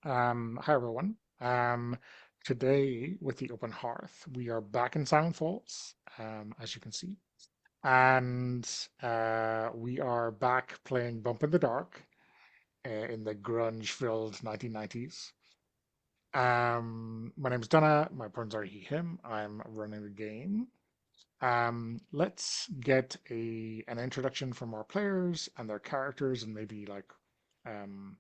Hi everyone. Today with the open hearth, we are back in Silent Falls, as you can see, and we are back playing Bump in the Dark in the grunge-filled 1990s. My name is Donna. My pronouns are he/him. I'm running the game. Let's get an introduction from our players and their characters, and maybe like um,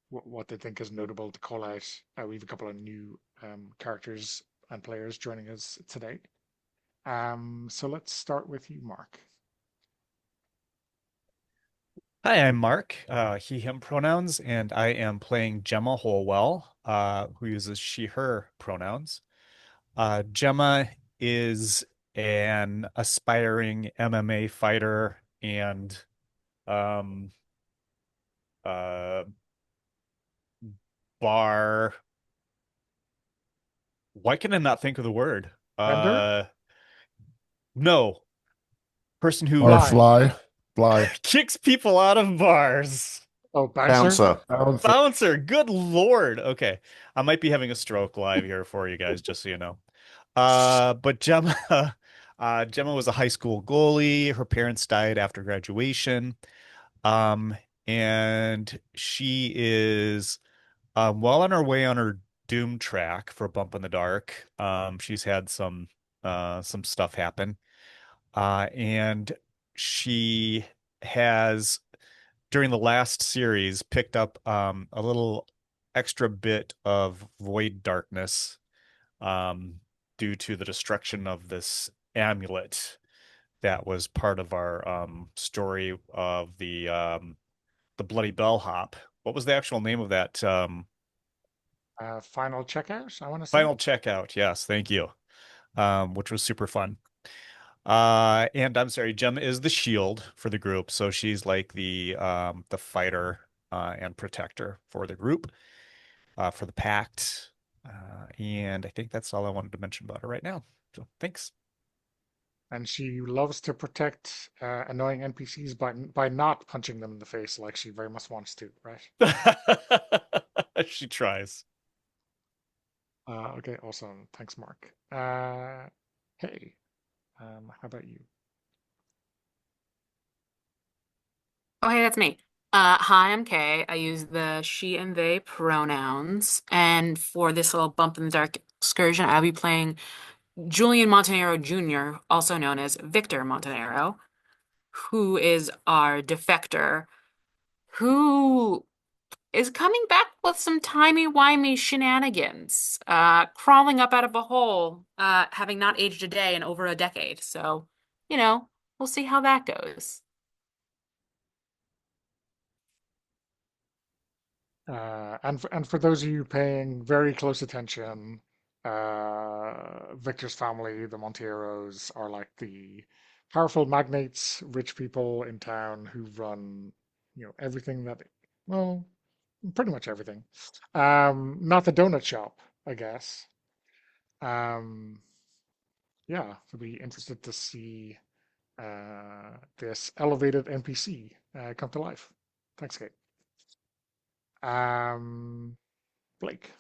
what they think is notable to call out. We have a couple of new characters and players joining us today. So let's start with you, Mark. Hi, I'm Mark, he, him pronouns, and I am playing Gemma Holwell, who uses she, her pronouns. Gemma is an aspiring MMA fighter and um, uh, bar. Why can I not think of the word? Bender? Uh, no, person who Or Fly. fly, kicks people out of bars. Oh, bouncer? Bouncer. bouncer. Bouncer, good Lord. Okay. I might be having a stroke live here for you guys, just so you know. But Gemma, Gemma was a high school goalie. Her parents died after graduation. Um, and she is well on her way on her doom track for Bump in the Dark. She's had some stuff happen. And she has during the last series picked up a little extra bit of void darkness um, due to the destruction of this amulet that was part of our story of the Bloody Bellhop. What was the actual name of that Final checkout, I want to say. final checkout? Yes, thank you. Which was super fun. And I'm sorry, Gemma is the shield for the group, so she's like the fighter and protector for the group, for the Pact. And I think that's all I wanted to mention about her right now. So thanks. And she loves to protect annoying NPCs by not punching them in the face like she very much wants to, right? She tries. Okay, awesome. Thanks, Mark. Hey, how about you? Oh, hey, that's me. Hi, I'm Kay. I use the she and they pronouns. And for this little bump in the dark excursion, I'll be playing Julian Montenero Jr., also known as Victor Montenero, who is our defector, who is coming back with some timey-wimey shenanigans, crawling up out of a hole, having not aged a day in over a decade. So, you know, we'll see how that goes. And for those of you paying very close attention, Victor's family, the Monteiros, are like the powerful magnates, rich people in town who run, everything that, well, pretty much everything. Not the donut shop, I guess. Um, yeah, I'd be interested to see this elevated NPC come to life. Thanks, Kate. Um, Blake.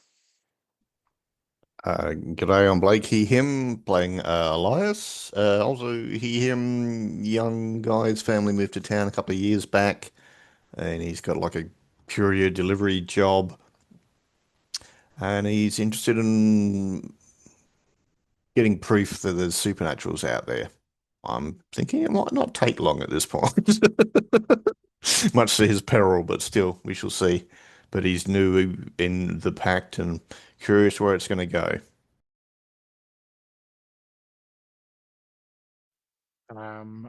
G'day, I'm Blake, he, him, playing Elias. Also, he, him, young guy's family moved to town a couple of years back, and he's got like a courier delivery job, and he's interested in getting proof that there's supernaturals out there. I'm thinking it might not take long at this point, much to his peril, but still, we shall see. But he's new in the pact and curious where it's going to go.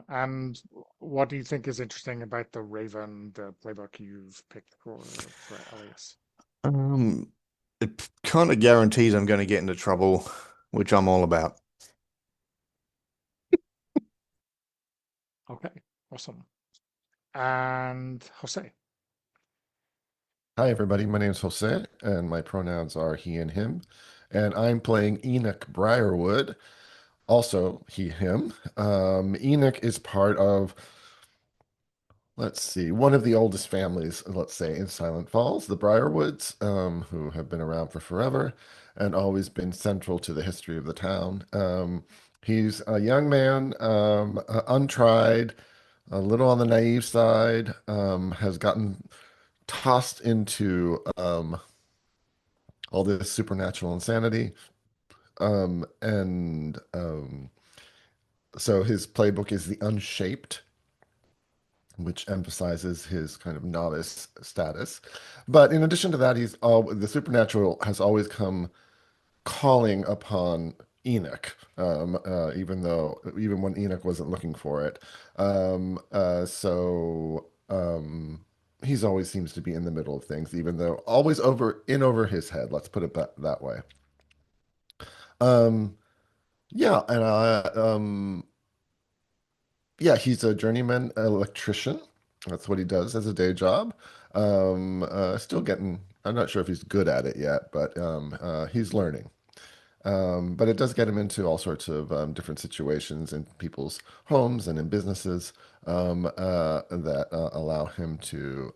And what do you think is interesting about the Raven, the playbook you've picked for Elias? Um, it kind of guarantees I'm going to get into trouble, which I'm all about. Okay, awesome. And Jose. Hi, everybody. My name is Jose, and my pronouns are he and him. And I'm playing Enoch Briarwood, also he, him. Enoch is part of let's see, one of the oldest families, let's say, in Silent Falls, the Briarwoods, who have been around for forever and always been central to the history of the town. He's a young man, untried, a little on the naive side, has gotten tossed into all this supernatural insanity. And so his playbook is the Unshaped, which emphasizes his kind of novice status. But in addition to that, the supernatural has always come calling upon Enoch, even when Enoch wasn't looking for it. He always seems to be in the middle of things, even though always over his head. Let's put it that way. Um, yeah, and yeah, he's a journeyman electrician. That's what he does as a day job. Still getting, I'm not sure if he's good at it yet, but he's learning. But it does get him into all sorts of different situations in people's homes and in businesses that allow him to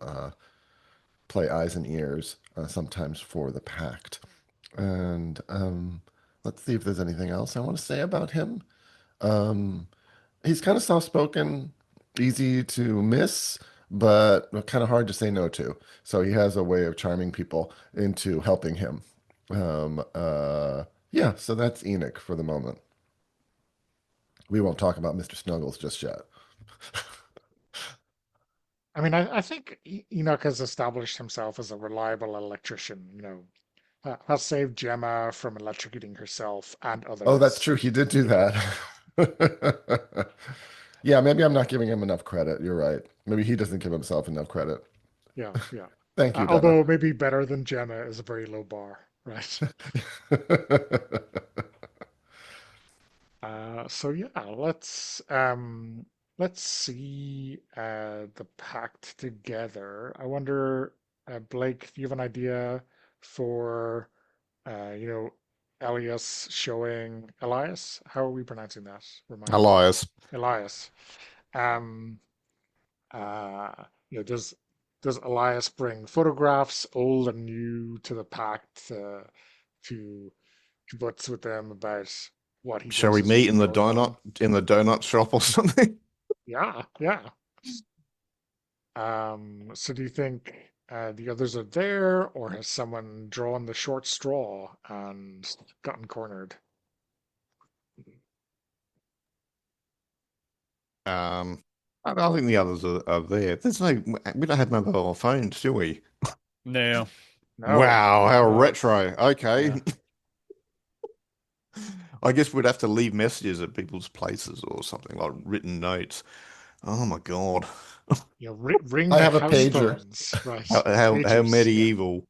play eyes and ears, sometimes for the Pact. And let's see if there's anything else I want to say about him. Um, he's kind of soft-spoken, easy to miss, but kind of hard to say no to. So he has a way of charming people into helping him. Yeah, so that's Enoch for the moment. We won't talk about Mr. Snuggles just yet. I mean, I think Enoch has established himself as a reliable electrician, has saved Gemma from electrocuting herself and Oh, that's others. true. He did do You know, that. Yeah, maybe I'm not giving him enough credit. You're right. Maybe he doesn't give himself enough credit. yeah, yeah. Thank you, Donna. Although maybe better than Gemma is a very low bar, right? So yeah, let's see the pact together. I wonder, Blake, do you have an idea for uh, you know, Elias showing Elias? How are we pronouncing that? Remind me. Elias. Elias. Um, uh, does Elias bring photographs, old and new, to the pact to butts with them about what he Shall thinks we is meet really in the going on? donut shop or something? Yeah, yeah. So do you think the others are there, or has someone drawn the short straw and gotten cornered? I don't think the others are there. We don't have mobile phones, do we? No. No, Wow, how no. retro. Okay. Yeah, I guess we'd have to leave messages at people's places or something like written notes. Oh my God. ring I the have a house pager. phones, right? How Pagers, yeah. medieval.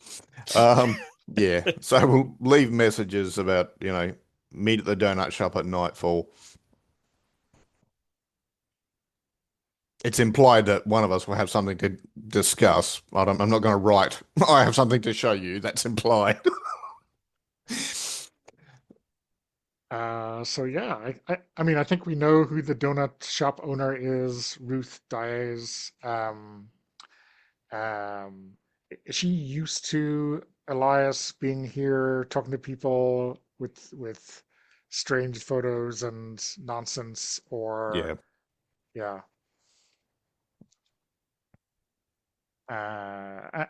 Yeah. So we'll leave messages about, meet at the donut shop at nightfall. It's implied that one of us will have something to discuss. I'm not going to write, I have something to show you. That's implied. So yeah, I mean, I think we know who the donut shop owner is, Ruth Dyes. Um, is she used to Elias being here, talking to people with strange photos and nonsense, or Yeah. yeah.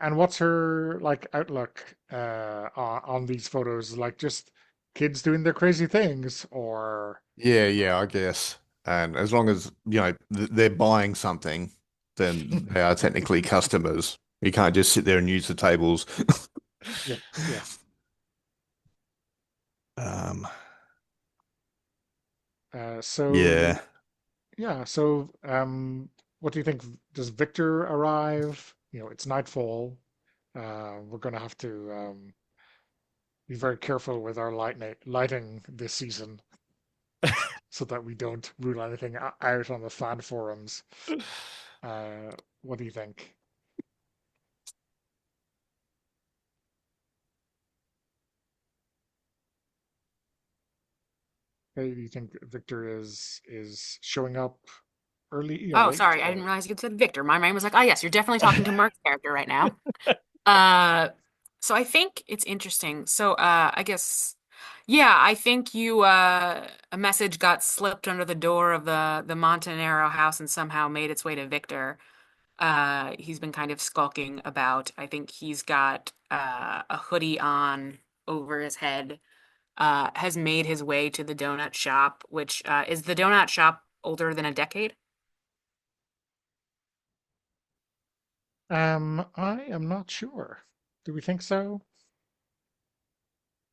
And what's her like outlook on these photos? Like just kids doing their crazy things, or Yeah, I guess. And as long as, they're buying something, then they are technically customers. You can't just sit there and use the tables. yeah, yeah. Um, So yeah. yeah, so what do you think? Does Victor arrive? It's nightfall. We're gonna have to be very careful with our lighting this season so that we don't rule anything out on the fan forums. What do you think? Hey, do you think Victor is showing up? Oh, late sorry, I didn't or realize you said Victor. My mind was like, oh yes, you're definitely talking to Mark's character right now. Uh, so I think it's interesting. So I guess yeah, I think you a message got slipped under the door of the Montenero house and somehow made its way to Victor. He's been kind of skulking about. I think he's got a hoodie on over his head. Has made his way to the donut shop, which is the donut shop older than a decade? I am not sure. Do we think so?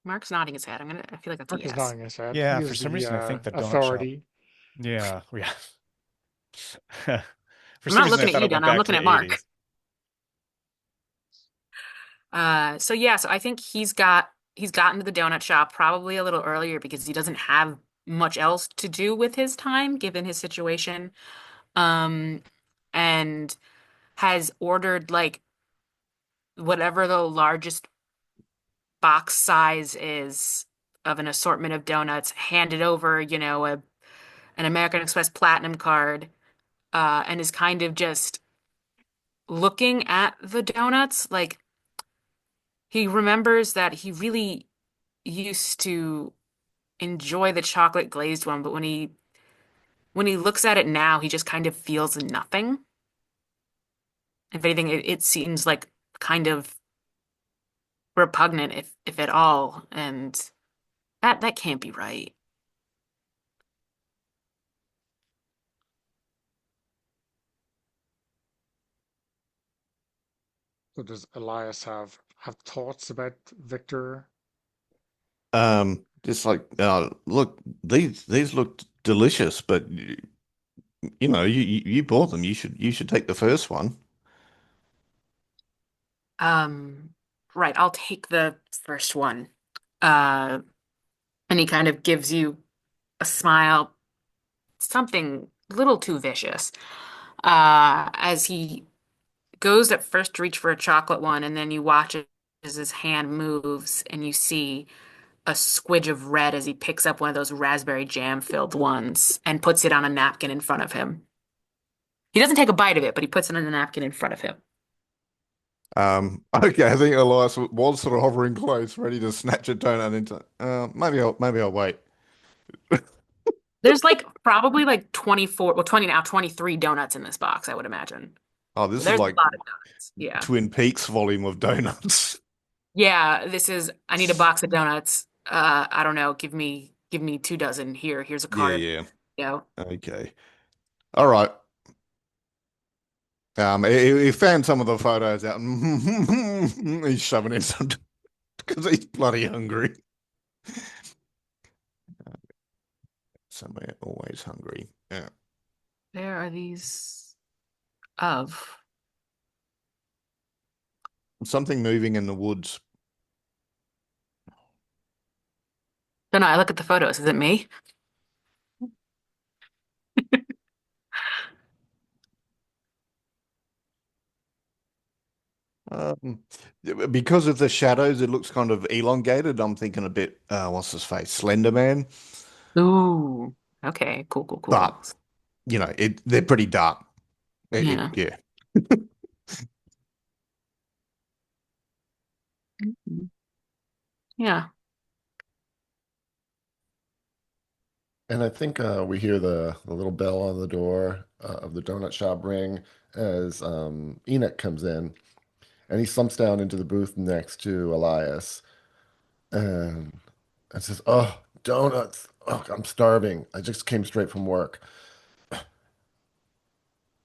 Mark's nodding his head. I feel like that's a Mark is yes. nodding his head. He Yeah, for is some the reason I think the donut shop. authority. Yeah, yeah. For I'm some not reason I looking at thought you, it went Donna. I'm back to looking the at Mark. 80s. So yeah, so I think he's gotten to the donut shop probably a little earlier because he doesn't have much else to do with his time given his situation. Um, and has ordered like whatever the largest box size is of an assortment of donuts, handed over, an American Express Platinum card, and is kind of just looking at the donuts. Like he remembers that he really used to enjoy the chocolate glazed one, but when he looks at it now, he just kind of feels nothing. If anything, it seems like kind of repugnant, if at all, and that can't be right. So does Elias have thoughts about Victor? Just like, look, these look delicious, but you bought them. You should take the first one. Um, right, I'll take the first one. Uh, and he kind of gives you a smile, something a little too vicious. As he goes at first to reach for a chocolate one, and then you watch as his hand moves, and you see a squidge of red as he picks up one of those raspberry jam filled ones and puts it on a napkin in front of him. He doesn't take a bite of it, but he puts it on a napkin in front of him. Okay, I think Elias was sort of hovering close, ready to snatch a donut into. Maybe I'll wait. There's like probably like 24, well, 20 now, 23 donuts in this box, I would imagine. Oh, So this is there's a like lot of donuts. Yeah. Twin Peaks volume of donuts. Yeah, I need a box of donuts. I don't know, give me 2 dozen. Here's a Yeah, card. yeah. You know. Okay. All right. He found some of the photos out and he's shoving in some because he's bloody hungry. Somewhere always hungry. Yeah. There are these of. Something moving in the woods. Don't know, I look at the photos. Is it me? Um, because of the shadows, it looks kind of elongated. I'm thinking a bit, what's his face? Slender Man. Ooh. Okay, cool, cool, cool. But, they're pretty dark. Yeah. Yeah. Mhm. Yeah. And I think we hear the little bell on the door of the donut shop ring as Enoch comes in, and he slumps down into the booth next to Elias and says, "Oh, donuts! Oh, I'm starving. I just came straight from work."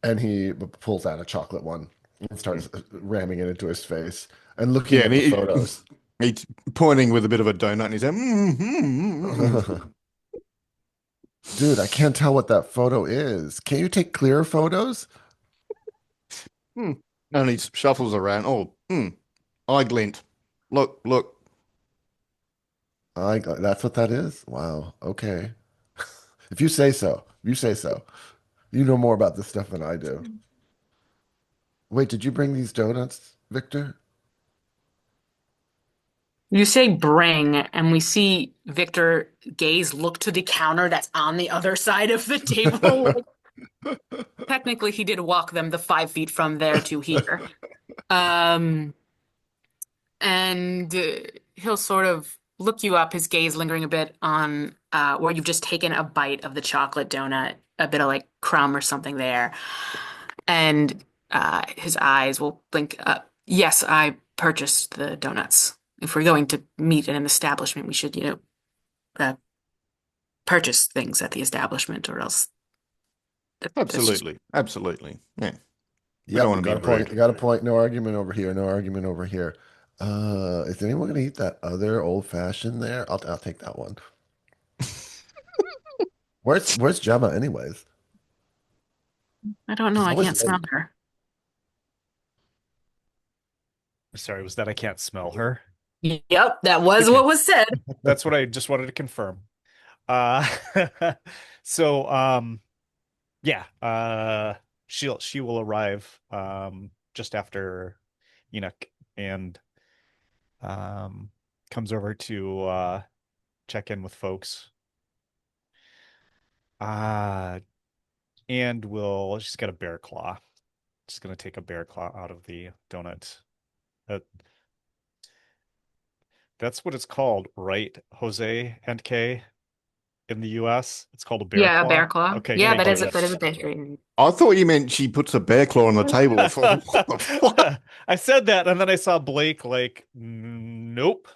And he pulls out a chocolate one and starts ramming it into his face and looking Yeah, and at the photos. he's pointing with a bit of a donut and he's saying, mm. Dude, I can't tell what that photo is. Can you take clearer photos? Mm. And he shuffles around. Oh, eye glint. Look. That's what that is? Wow. Okay. If you say so, you say so. You know more about this stuff than I do. Wait, did you bring these donuts, Victor? You say bring, and we see Victor gaze look to the counter that's on the other side of the table. technically he did walk them the 5 feet from there to here. Um, and he'll sort of look you up, his gaze lingering a bit on where you've just taken a bite of the chocolate donut, a bit of like crumb or something there. And his eyes will blink up. Yes, I purchased the donuts. If we're going to meet in an establishment, we should, uh, purchase things at the establishment, or else that's just Absolutely. Absolutely. Yeah. We don't Yep, want to got be a point. rude. Got a point. No argument over here. No argument over here. Is anyone gonna eat that other old fashioned there? I'll take that one. Where's Gemma anyways? I don't know. She's I always can't smell late. her. Sorry, was that I can't smell her? Yep, that was Okay, what was said. that's what I just wanted to confirm. Uh, so yeah, she will arrive just after Enoch and um comes over to check in with folks. Uh and she's got a bear claw. Just gonna take a bear claw out of the donut. That that's what it's called, right? Jose and K in the US. It's called a bear Yeah, a claw. bear claw. Okay, Yeah, thank that you. is Oh, that is a That's bear. I thought you meant she puts a bear claw on the table. I thought, what the fuck? I said that and then I saw Blake like, nope.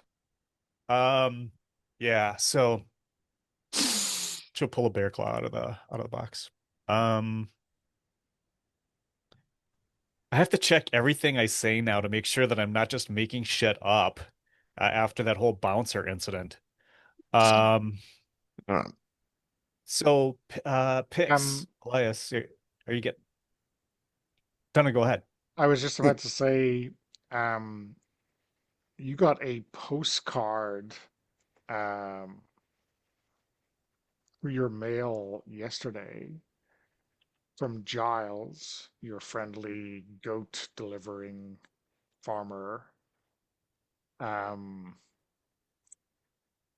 Um, yeah, so she'll pull a bear claw out of the box. Um, I have to check everything I say now to make sure that I'm not just making shit up after that whole bouncer incident. Um, All right. so picks, Um, Elias, are you get done? Go ahead. I was just about to say, um, you got a postcard um, through your mail yesterday from Giles, your friendly goat delivering farmer. Um,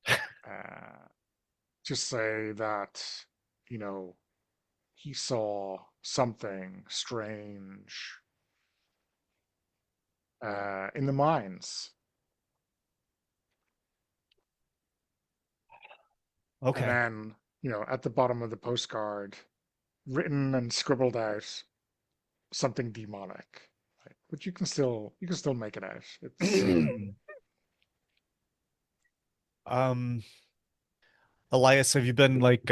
uh, just say that, you know, he saw something strange in the mines. And Okay. then, at the bottom of the postcard, written and scribbled out something demonic. Right? But you can still make it out. It's Um, Elias, have you been out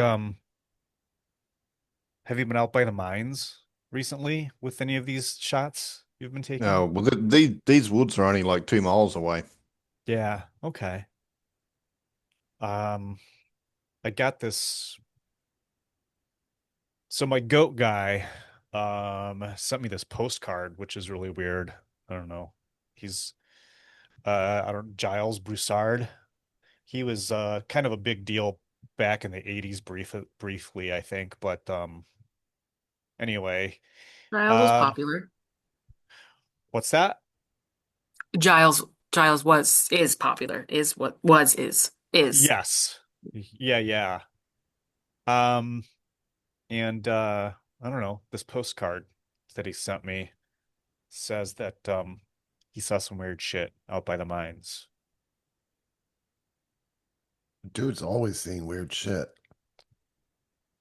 by the mines recently with any of these shots you've been taking? No, well, these woods are only like 2 miles away. Yeah, okay. Um, I got this. So my goat guy sent me this postcard, which is really weird. I don't know. He's I don't Giles Broussard. He was kind of a big deal back in the 80s briefly, I think, but anyway, Giles was um popular. what's that? Giles is popular. Is what was is. Yes. Yeah, yeah. Um and I don't know, this postcard that he sent me says that he saw some weird shit out by the mines. Dude's always seeing weird shit.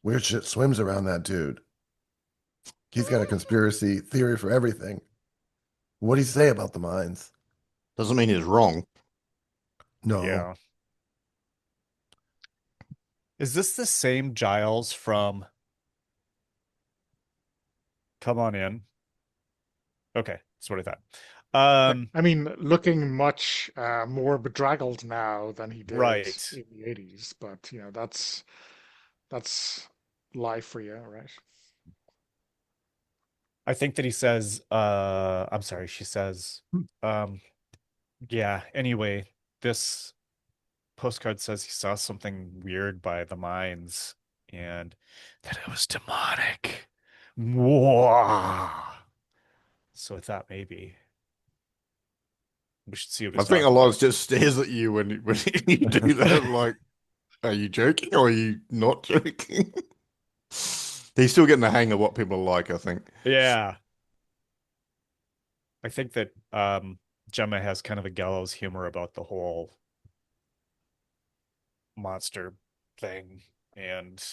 Weird shit swims around that dude. He's got a conspiracy theory for everything. What do you say about the mines? Doesn't mean he's wrong. No. Yeah. Is this the same Giles from Come On In? Okay, that's what I thought. I mean, looking much more bedraggled now than he did Right. in the 80s, but that's life for you, right? I think that he says, I'm sorry, she says, um, yeah, anyway, this postcard says he saw something weird by the mines and that it was demonic. Mwah. So I thought maybe we should see what I he's think talking about. Elias just stares at you when you do that. Like, are you joking or are you not joking? He's still getting the hang of what people like, I think. Yeah. I think that Gemma has kind of a gallows humor about the whole monster thing. And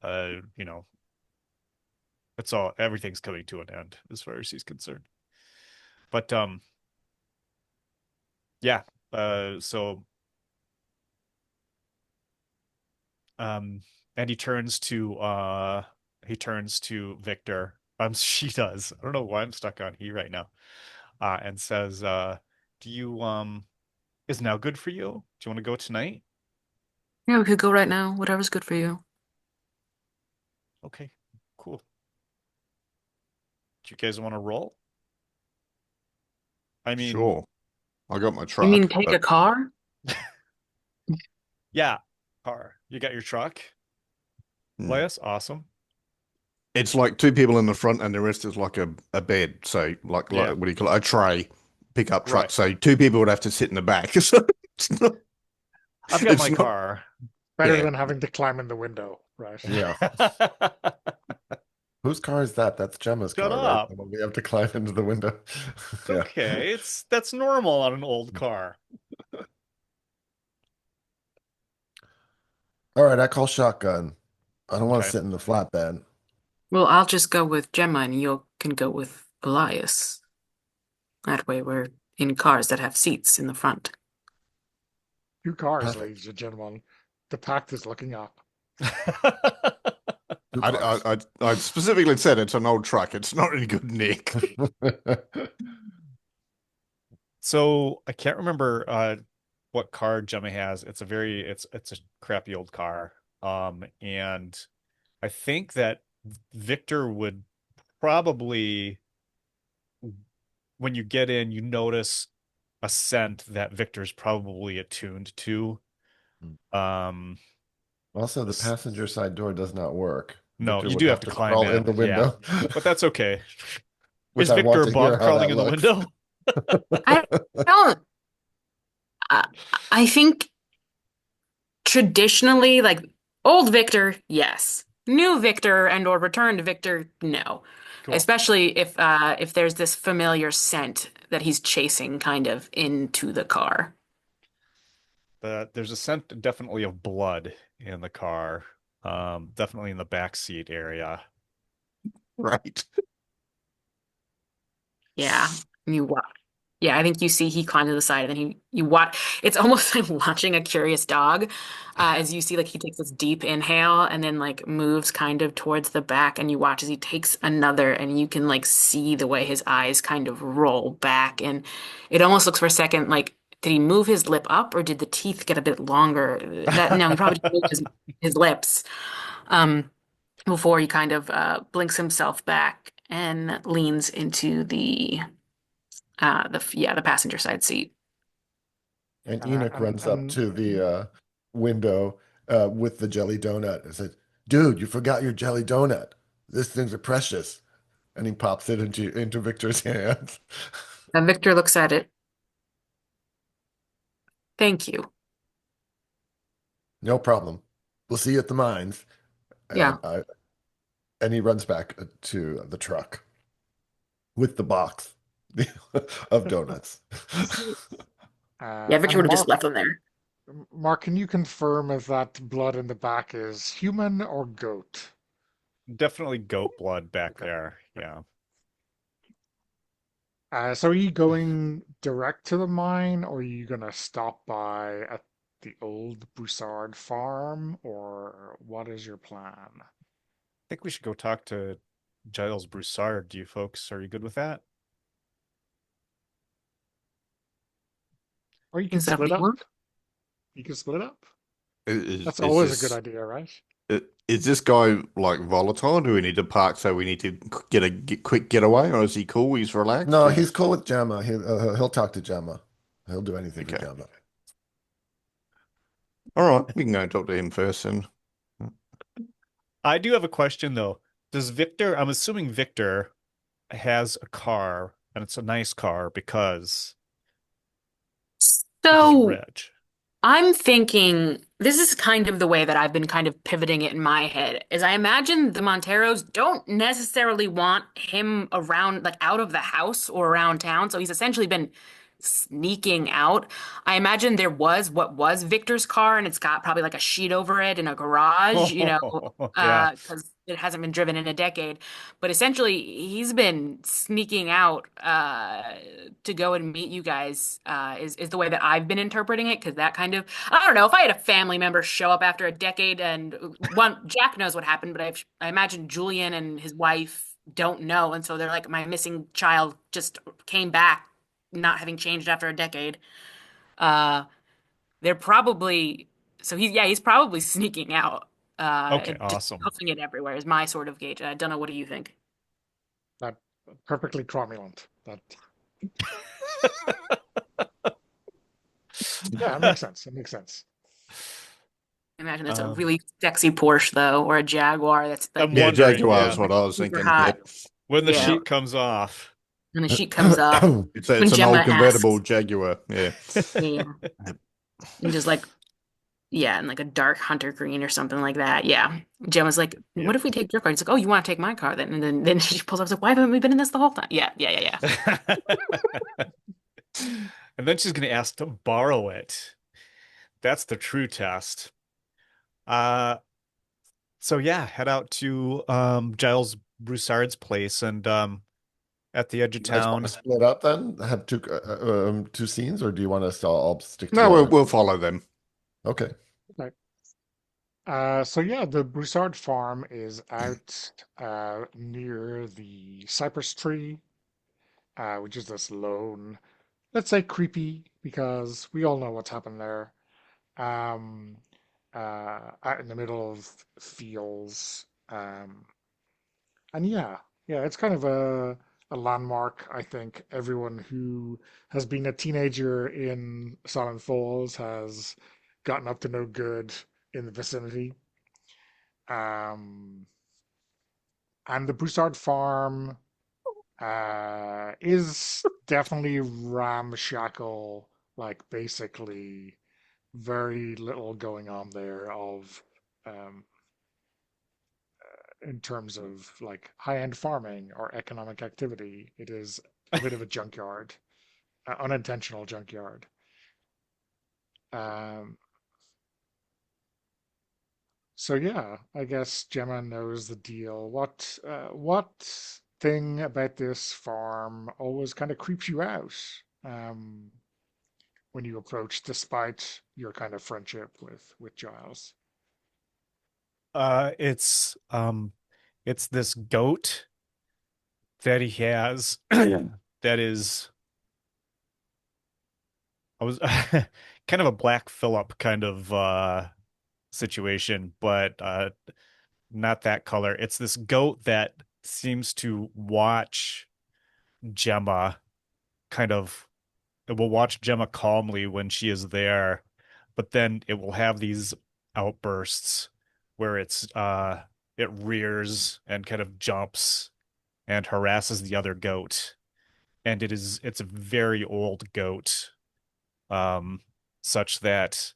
you know, everything's coming to an end as far as he's concerned. But yeah, so and he turns to Victor. She does. I don't know why I'm stuck on he right now. And says, do you is now good for you? Do you want to go tonight? Yeah, we could go right now. Whatever's good for you. Okay, cool. Do you guys want to roll? I mean, Sure. I got my You mean truck, take but a car? yeah, car. You got your truck? Elias, awesome. it's like two people in the front and the rest is like a bed. So like Yeah. what do you call it? A tray, pickup truck. Right. So two people would have to sit in the back. So it's not, I've got it's my not, car. Better yeah. than having to climb in the window, right? Yeah. Whose car is that? That's Gemma's Shut car, right? up. The one we have to climb into the window. It's Yeah. okay. That's normal on an old car. All right, I call shotgun. I don't want to Okay. sit in the flatbed. Well, I'll just go with Gemma and you can go with Elias. That way we're in cars that have seats in the front. 2 cars, Perfect. ladies and gentlemen. The Pact is looking up. 2 cars. I specifically said it's an old truck. It's not in good nick. So I can't remember what car Gemma has. It's a crappy old car. And I think that Victor would probably, when you get in, you notice a scent that Victor's probably attuned to. Um, Also, the s- passenger side door does not work. no, Victor you would do have have to to climb crawl in in. the Yeah, window, but that's okay. which Is I Victor want to hear above how crawling that in the looks. window? I don't. I, I think traditionally, like old Victor, yes. New Victor and or returned Victor, no. Cool. Especially if there's this familiar scent that he's chasing kind of into the car. There's a scent definitely of blood in the car. Definitely in the back seat area. Right. Yeah. You watch. Yeah, I think you see he climbed to the side and then you watch. It's almost like watching a curious dog, as you see like he takes this deep inhale and then like moves kind of towards the back and you watch as he takes another and you can like see the way his eyes kind of roll back and it almost looks for a second like did he move his lip up or did the teeth get a bit longer? That no, he probably just moved his lips. Um, before he kind of blinks himself back and leans into the passenger side seat. And Uh, Enoch and runs up and to the window with the jelly donut and says, "Dude, you forgot your jelly donut. This thing's are precious." And he pops it into Victor's hands. And Victor looks at it. Thank you. No problem. We'll see you at the mines. Yeah. And he runs back to the truck with the box of donuts. Yeah, Victor and would have just Mark, left them there. Mark, can you confirm if that blood in the back is human or goat? Definitely goat blood back Okay. there. Okay. Yeah. So are you going direct to the mine, or are you gonna stop by at the old Broussard farm, or what is your plan? I think we should go talk to Giles Broussard. Do you folks, are you good with that? Or you can Is that what split you up. want? You can split up. Is That's is always a good this idea, right? is this guy like volatile? Do we need to park so we need to get a quick getaway, or is he cool? He's relaxed. No, he's cool with Gemma. He'll talk to Gemma. He'll do anything for Okay. Gemma. All right, we can go and talk to him first, then. I do have a question though. Does Victor, I'm assuming Victor has a car and it's a nice car because he's So, rich. I'm thinking this is kind of the way that I've been kind of pivoting it in my head, is I imagine the Monteros don't necessarily want him around, like out of the house or around town. So he's essentially been sneaking out. I imagine there was what was Victor's car, and it's got probably like a sheet over it in a garage, Yeah. because it hasn't been driven in a decade. But essentially, he's been sneaking out to go and meet you guys, is the way that I've been interpreting it. Because that kind of, I don't know, if I had a family member show up after a decade, and one, Jack knows what happened, but I imagine Julian and his wife don't know, and so they're like, my missing child just came back, not having changed after a decade. Uh, they're probably, so he's probably sneaking out, Okay, and just awesome. hoofing it everywhere is my sort of gauge. I don't know. What do you think? That perfectly cromulent. That yeah, it makes sense. It makes sense. Imagine it's a Um, really sexy Porsche though, or a Jaguar that's like I'm Yeah, wondering, Jaguar is yeah, what I was super thinking. Yep. hot. when the Yeah, sheet comes off. and the sheet comes off It's when an Gemma old convertible asks. Jaguar. Yeah. Yeah, and just like, yeah, and like a dark hunter green or something like that. Yeah. Gemma's like, Yep. what if we take your car? He's like, oh, you want to take my car then? And then she pulls up, like, why haven't we been in this the whole time? Yeah, yeah, yeah, yeah. And then she's going to ask to borrow it. That's the true test. Uh, so yeah, head out to Giles Broussard's place and at the edge of You guys want to town. split up then? Have two scenes, or do you want us to all stick No, together? we'll follow them. Okay. Right. So yeah, the Broussard farm is out near the cypress tree, which is this lone, let's say creepy, because we all know what's happened there. Um, Out in the middle of fields. And yeah, it's kind of a landmark. I think everyone who has been a teenager in Silent Falls has gotten up to no good in the vicinity. Um, and the Broussard farm is definitely ramshackle, like basically very little going on there of um, in terms of like high-end farming or economic activity. It is a bit of a junkyard, unintentional junkyard. Um, so yeah, I guess Gemma knows the deal. What thing about this farm always kind of creeps you out um, when you approach, despite your kind of friendship with Giles? Uh, it's um, it's this goat that he has that is I was kind of a Black Phillip kind of situation, but not that color. It's this goat that seems to watch Gemma kind of it will watch Gemma calmly when she is there, but then it will have these outbursts where it rears and kind of jumps and harasses the other goat. And it's a very old goat, um, such that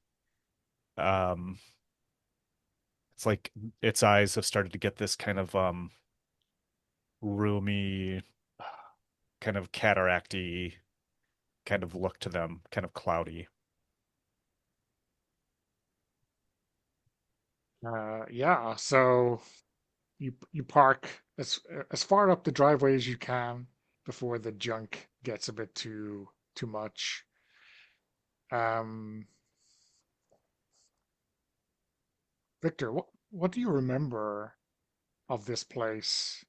um it's like its eyes have started to get this kind of roomy, kind of cataracty kind of look to them, kind of cloudy. Yeah, so you park as far up the driveway as you can before the junk gets a bit too much. Um, Victor, what do you remember of this place?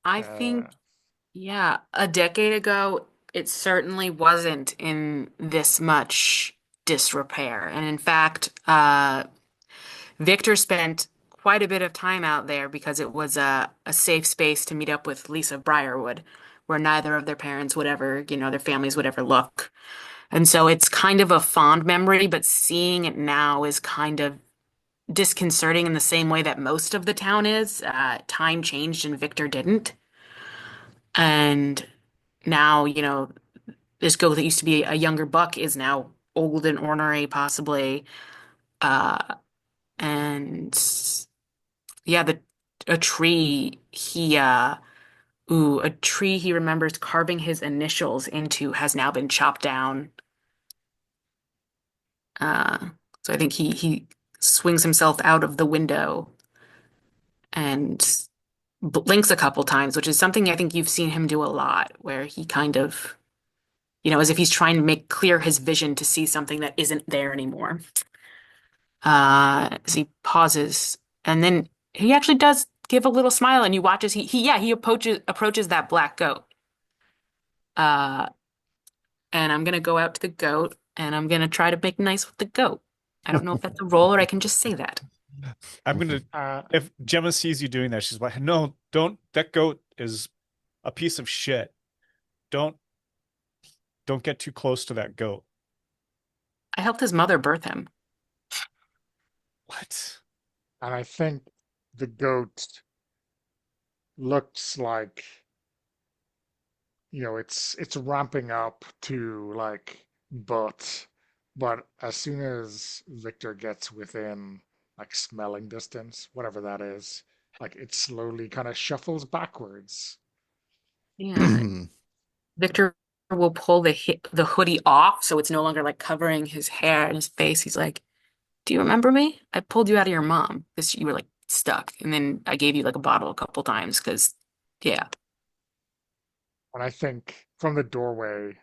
I Uh, think, yeah, a decade ago, it certainly wasn't in this much disrepair. And in fact, Victor spent quite a bit of time out there because it was a safe space to meet up with Lisa Briarwood, where neither of their parents would ever, their families would ever look. And so it's kind of a fond memory, but seeing it now is kind of disconcerting in the same way that most of the town is. Time changed and Victor didn't. And now, this goat that used to be a younger buck is now old and ornery, possibly. Uh, and yeah, the a tree a tree he remembers carving his initials into has now been chopped down. Uh, so I think he swings himself out of the window and blinks a couple times, which is something I think you've seen him do a lot, where he kind of, as if he's trying to make clear his vision to see something that isn't there anymore. As he pauses, and then he actually does give a little smile, and you watch as he approaches that black goat. Uh, and I'm gonna go out to the goat, and I'm gonna try to make nice with the goat. I don't know if that's a roll or I can just say that. I'm gonna Uh, if Gemma sees you doing that, she's like, no, don't. That goat is a piece of shit. Don't don't get too close to that goat. I helped his mother birth him. What? and I think the goat looks like, it's ramping up to like, but as soon as Victor gets within like smelling distance, whatever that is, like it slowly kind of shuffles backwards. Yeah. Victor will pull the hoodie off so it's no longer like covering his hair and his face. He's like, "Do you remember me? I pulled you out of your mom because you were like stuck, and then I gave you like a bottle a couple times because, yeah." And I think from the doorway,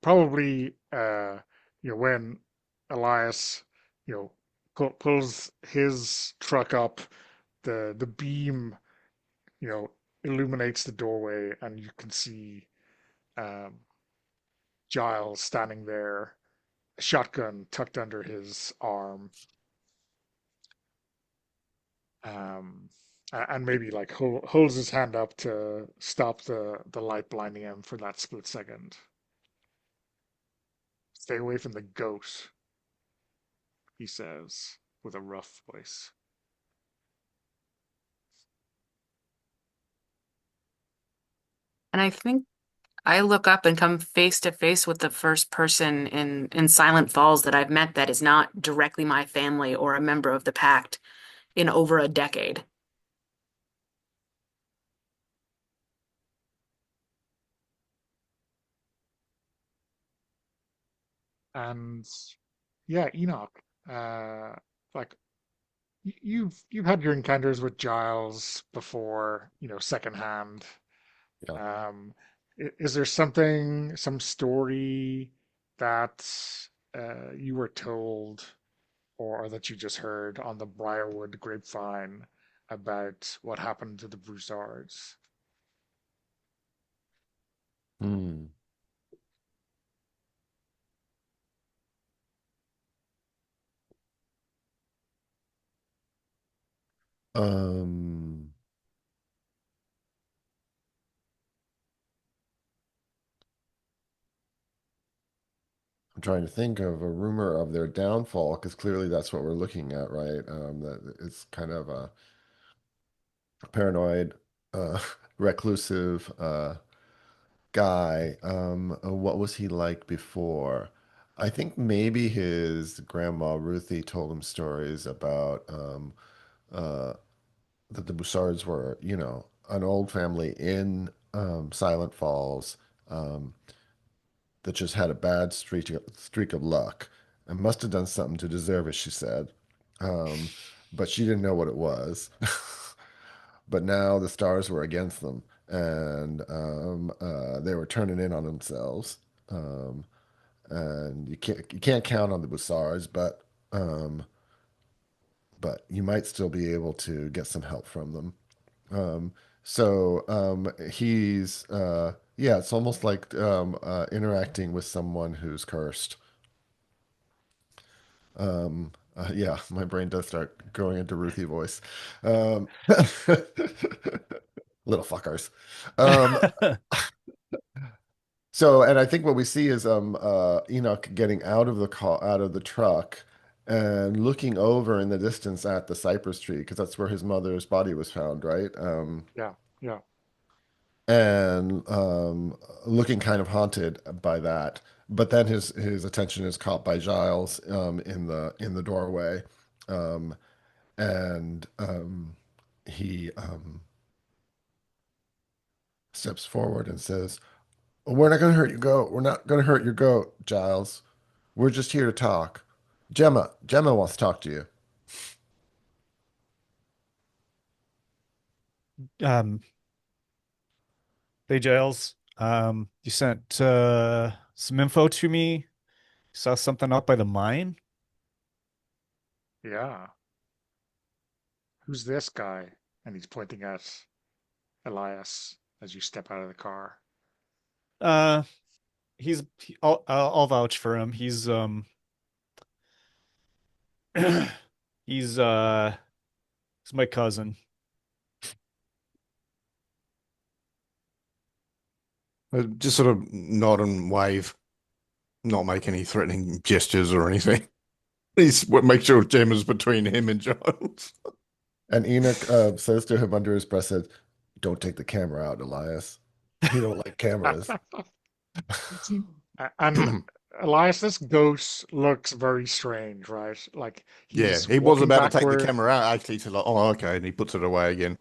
probably, when Elias, pulls his truck up, the beam, you know, illuminates the doorway, and you can see um, Giles standing there, a shotgun tucked under his arm, um, and maybe like holds his hand up to stop the light blinding him for that split second. Stay away from the goat, he says with a rough voice. And I think I look up and come face to face with the first person in Silent Falls that I've met that is not directly my family or a member of the Pact in over a decade. And yeah, Enoch, uh, like you've had your encounters with Giles before, secondhand. Yeah. Um, is there some story that you were told or that you just heard on the Briarwood grapevine about what happened to the Broussards? Hmm. Um, I'm trying to think of a rumor of their downfall because clearly that's what we're looking at, right? That it's kind of a paranoid, uh, reclusive guy. What was he like before? I think maybe his grandma Ruthie told him stories about uh, that the Bussards were, an old family in Silent Falls um, that just had a bad streak of luck and must have done something to deserve it, she said. Um, but she didn't know what it was. But now the stars were against them, and they were turning in on themselves. Um, and you can't count on the Bussards, um, but you might still be able to get some help from them. So he's yeah, it's almost like interacting with someone who's cursed. Yeah, my brain does start going into Ruthie voice. Um, little fuckers. Um, and I think what we see is Enoch getting out of the car, out of the truck, and looking over in the distance at the cypress tree because that's where his mother's body was found, right? Yeah, yeah. and looking kind of haunted by that. But then his attention is caught by Giles in the doorway, um, and he steps forward and says, "We're not going to hurt your goat. We're not going to hurt your goat, Giles. We're just here to talk. Gemma wants to talk to you." Um, hey Giles. You sent some info to me. Saw something up by the mine. Yeah. Who's this guy? And he's pointing at Elias as you step out of the car. Uh, I'll vouch for him. He's he's my cousin. Just sort of nod and wave, not make any threatening gestures or anything. He's make sure Gemma's between him and Giles. And Enoch says to him under his breath, says, "Don't take the camera out, Elias. He don't like cameras." And Elias, this ghost looks very strange, right? Like Yeah, he's he was walking about to take the backward. camera out. Actually, to like, oh, okay, and he puts it away again.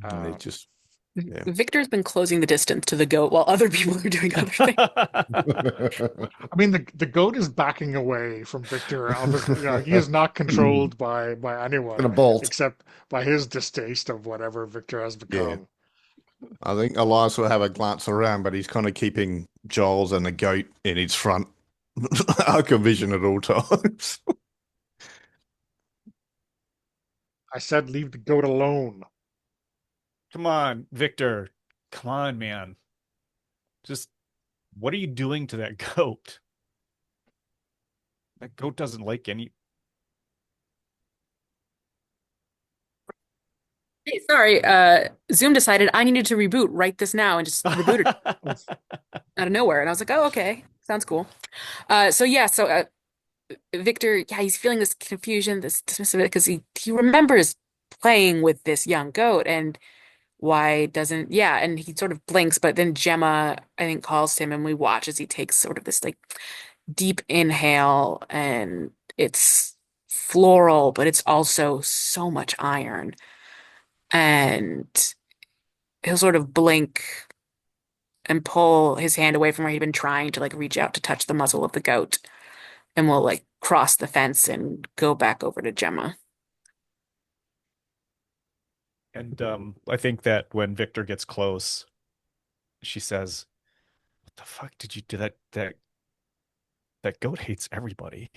And he Uh, just, yeah. Victor's been closing the distance to the goat while other people are doing other things. I mean, the goat is backing away from Victor. Obviously, he is not controlled by Gonna anyone bolt. except by his distaste of whatever Victor has Yeah. become. I think Elias will have a glance around, but he's kind of keeping Giles and the goat in his front arc of vision at all times. I said, leave the goat alone. Come on, Victor. Come on, man. Just what are you doing to that goat? That goat doesn't like any. Hey, sorry, Zoom decided I needed to reboot right this now and just rebooted out of nowhere. And I was like, oh, okay, sounds cool. So Victor, yeah, he's feeling this confusion, this dismissive because he remembers playing with this young goat and why doesn't, yeah, and he sort of blinks, but then Gemma, I think, calls to him and we watch as he takes sort of this like deep inhale and it's floral, but it's also so much iron. And he'll sort of blink and pull his hand away from where he'd been trying to like reach out to touch the muzzle of the goat and will like cross the fence and go back over to Gemma. And I think that when Victor gets close, she says, "What the fuck did you do? That goat hates everybody."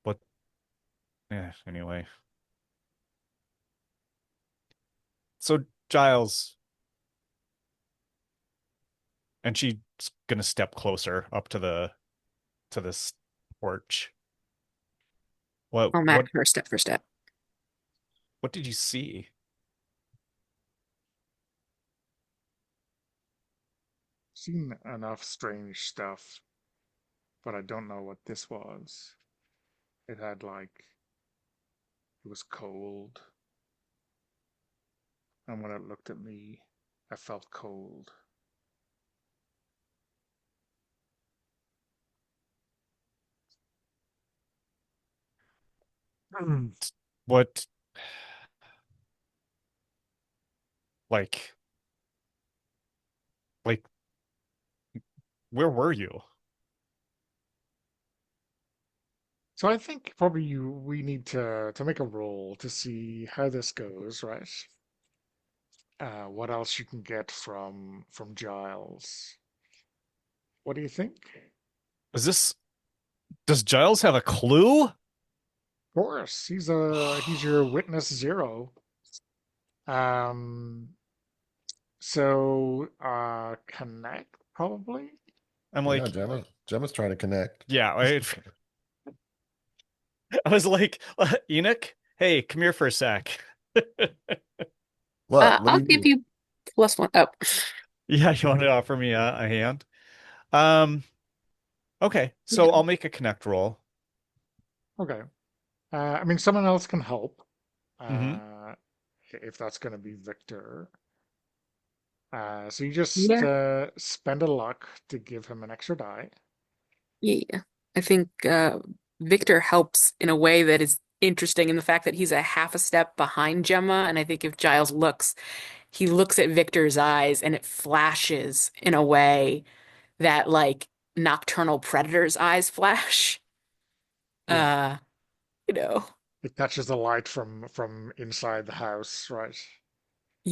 But yeah, anyway. So Giles, and she's gonna step closer up to this porch. What I'll what match her step for step. what did you see? Seen enough strange stuff, but I don't know what this was. It had like, it was cold. And when it looked at me, I felt cold. What like like where were you? So I think probably we need to make a roll to see how this goes, right? What else you can get from Giles? What do you think? Is this does Giles have a clue? Of course, he's your witness zero. Um, connect probably. I'm Yeah, like, Gemma's trying to connect. yeah, I was like, Enoch, hey, come here for a sec. What I'll do you give need? you +1. Oh, Yeah, you want to offer me a hand? Okay, so yeah. I'll make a connect roll. Okay. I mean, someone else can help. Hmm. If that's going to be Victor. So you just Yeah. spend a luck to give him an extra die. Yeah. I think Victor helps in a way that is interesting in the fact that he's a half a step behind Gemma. And I think if Giles looks, he looks at Victor's eyes and it flashes in a way that like nocturnal predator's eyes flash. Yeah, Uh, you know. it catches the light from inside the house, right?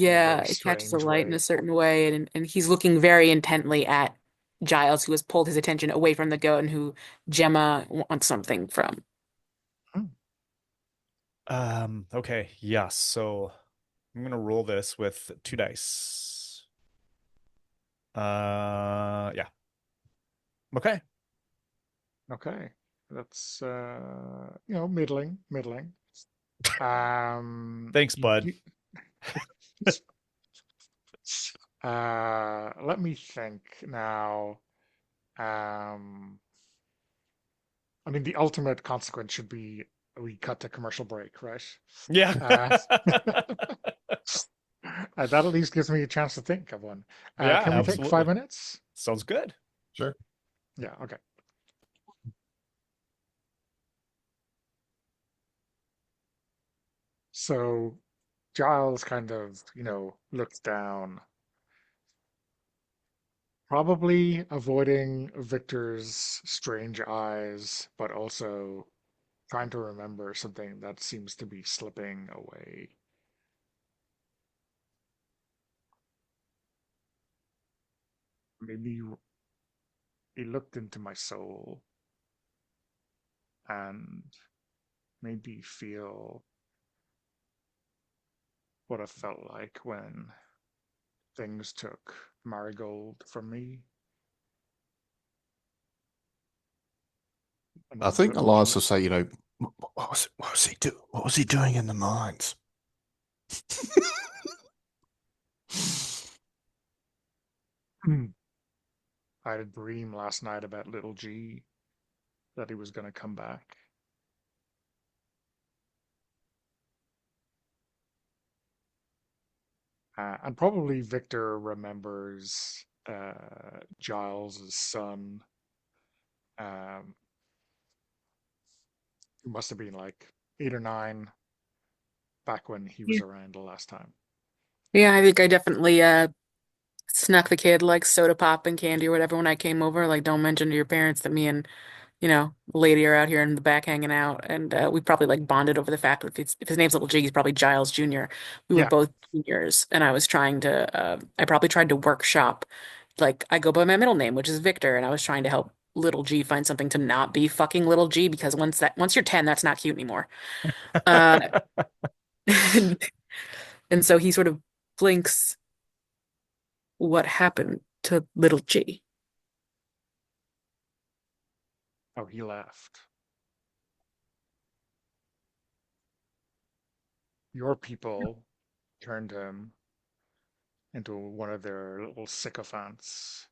In a Yeah, very it catches the strange light in a way. certain way, and he's looking very intently at Giles, who has pulled his attention away from the goat and who Gemma wants something from. Hmm. Okay, yes. So I'm gonna roll this with 2 dice. Yeah. Okay. Okay, that's middling. Thanks, bud. You let me think now. Um, I mean, the ultimate consequence should be we cut to commercial break, right? Yeah. Uh, that at least gives me a chance to think of one. Yeah, Can we take absolutely. 5 minutes? Sounds good. Sure. Yeah, okay. So Giles kind of, looks down, probably avoiding Victor's strange eyes, but also trying to remember something that seems to be slipping away. Maybe he looked into my soul and made me feel what it felt like when things took Marigold from me and I then think Little Elias G. will say, what was he what was he doing in the mines? I had a dream last night about Little G that he was going to come back. And probably Victor remembers Giles's son, um, who must have been like 8 or 9 back when he was Yeah. around the last time. Yeah, I think I definitely snuck the kid like soda pop and candy or whatever when I came over. Like, don't mention to your parents that me and the lady are out here in the back hanging out, and we probably like bonded over the fact that if his name's Little G, he's probably Giles Jr. We were Yeah, both juniors, and I was trying to, I probably tried to workshop, like I go by my middle name, which is Victor, and I was trying to help Little G find something to not be fucking Little G because once you're 10, that's not cute anymore. Uh, and so he sort of blinks what happened to Little G. oh, he left. Your people turned him into one of their little sycophants.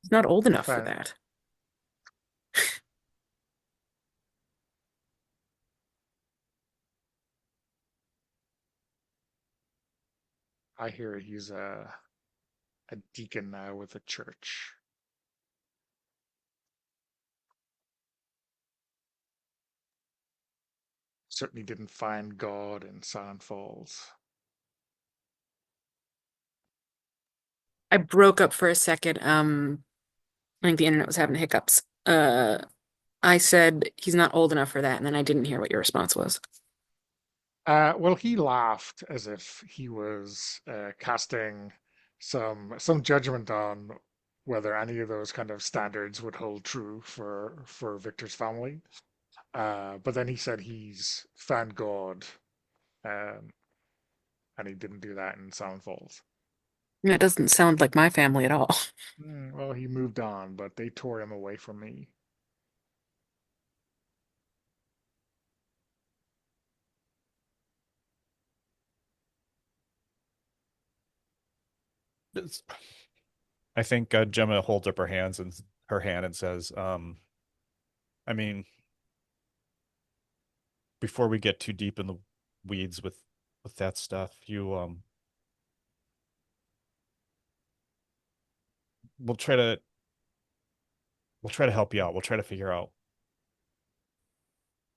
He's not old They enough for found, that. I hear he's a deacon now with a church. Certainly didn't find God in Silent Falls. I broke up for a second. I think the internet was having hiccups. I said he's not old enough for that, and then I didn't hear what your response was. Well, he laughed as if he was casting some judgment on whether any of those kind of standards would hold true for Victor's family. But then he said he's found God, um, and he didn't do that in Silent Falls. That doesn't sound like my family at all. Well, he moved on, but they tore him away from me. I think Gemma holds up her hand and says, I mean, before we get too deep in the weeds with that stuff. We'll try to help you out. We'll try to figure out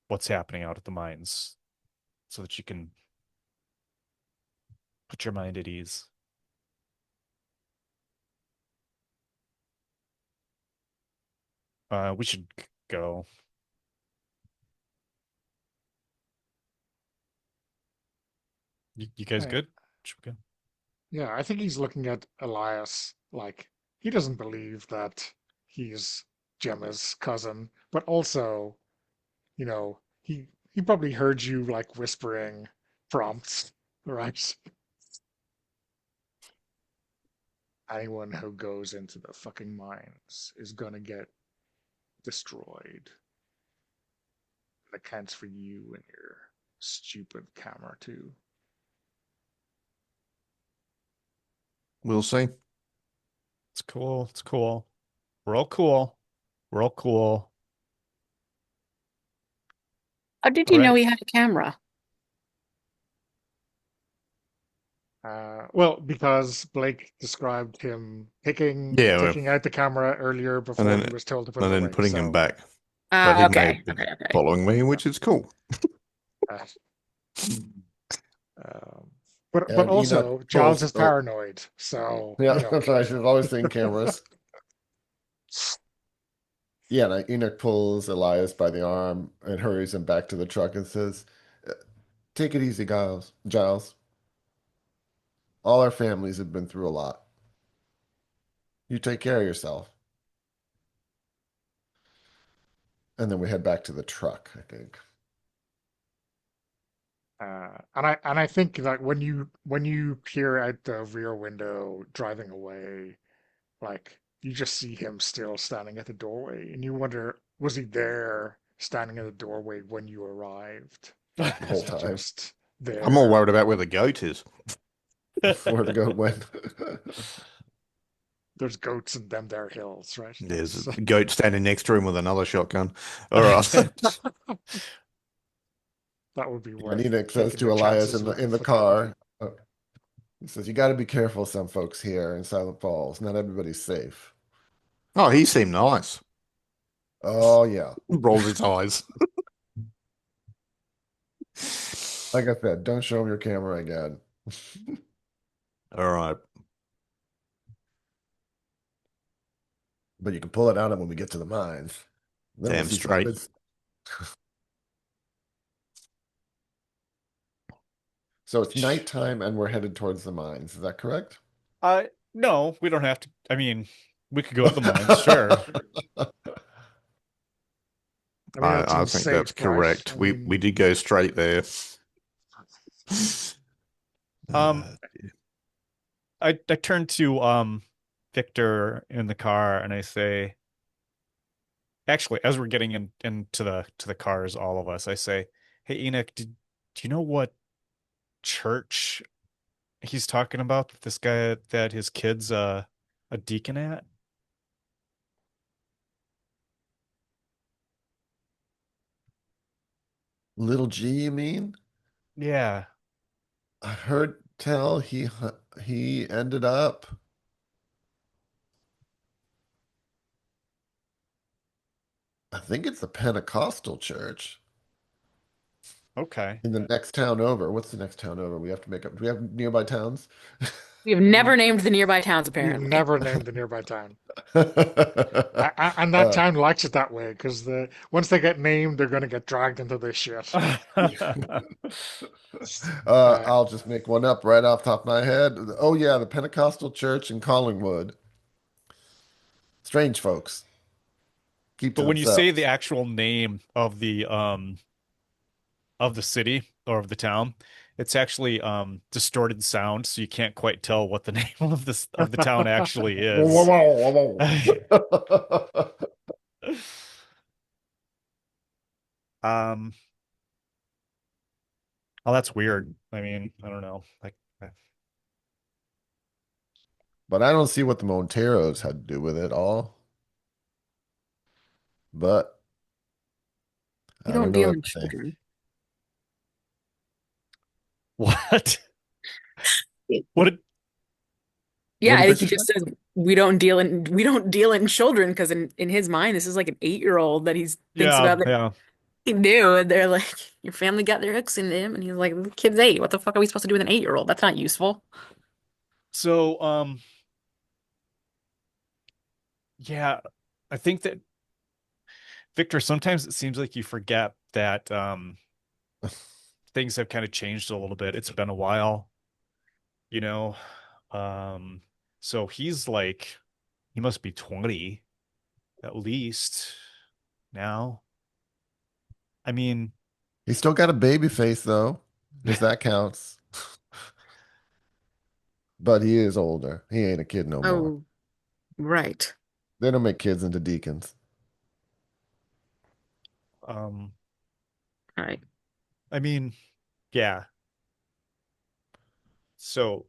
what's happening out at the mines so that you can put your mind at ease. We should go. You guys Yeah, good? Should we go? yeah, I think he's looking at Elias like he doesn't believe that he's Gemma's cousin, but also, you know, he probably heard you like whispering prompts, right? Anyone who goes into the fucking mines is gonna get destroyed. That counts for you and your stupid camera too. We'll see. It's cool. It's cool. We're all cool. We're all cool. How did All you know right. he had a camera? Well, because Blake described him Yeah, taking out the camera earlier and before then he was told to put it away. putting him So, back. But he may Okay, have been okay, okay. following me, which is cool. uh, but And Enoch also Giles pulls. is Oh, paranoid, so yeah, you know. that's right. She's always seeing cameras. Yeah, and Enoch pulls Elias by the arm and hurries him back to the truck and says, "Take it easy, Giles. Giles. All our families have been through a lot. You take care of yourself." And then we head back to the truck, I think. And I think that when you peer out the rear window driving away, like you just see him still standing at the doorway, and you wonder, was he there standing at the doorway when you arrived? The Was whole he time. just I'm more there? worried about where the goat is. Where the goat went. There's goats in them there hills, right? There's So, a goat standing next to him with another shotgun. All right. that would be And worth Enoch says taking to your Elias chances in with. the car, he says, "You got to be careful of some folks here in Silent Falls. Not everybody's safe." Oh, he seemed nice. Oh, yeah. Rolls his eyes. Like I said, don't show him your camera again. All right. But you can pull it out when we get to the mines. Then we'll Damn see some straight. good. So it's nighttime and we're headed towards the mines. Is that correct? No, we don't have to. I mean, we could go to the mines, sure. I mean, that I seems think that's safe, right? correct. I We mean, did go straight there. Um, I turn to Victor in the car and I say, actually, as we're getting into the cars, all of us, I say, "Hey Enoch, do you know what church he's talking about that this guy that his kid's a deacon at?" Little G, you mean? Yeah. I heard tell he ended up. I think it's the Pentecostal church Okay. in the next town over. What's the next town over? We have to make up. Do we have nearby towns? We have never named the nearby towns, you've apparently. never named the nearby town. And that Uh, town likes it that way because once they get named, they're going to get dragged into this shit. I'll just make one up right off the top of my head. Oh yeah, the Pentecostal church in Collingwood. Strange folks keep to But when you say the themselves. actual name of the city or of the town, it's actually distorted sound, so you can't quite tell what the name of the town actually Whoa, whoa, is. whoa, whoa, whoa. Um, oh, that's weird. I mean, I don't know. Like, But I don't see what the Monteros had to do with it all. You I don't don't know deal in everything. children. What? What did What Yeah, did I think he Victor just say? says we don't deal in children because in his mind this is like an 8-year-old that he thinks Yeah, about that yeah. he knew, and they're like, your family got their hooks into him, and he's like, the kid's 8. What the fuck are we supposed to do with an 8-year-old? That's not useful. So, yeah, I think that Victor, sometimes it seems like you forget that things have kind of changed a little bit. It's been a while, you know. Um, so he's like he must be 20 at least now. I mean, He's still got a baby face though, if that counts. But he is older. He ain't a kid no more. Oh, right. They don't make kids into deacons. um, Right. I mean, yeah. So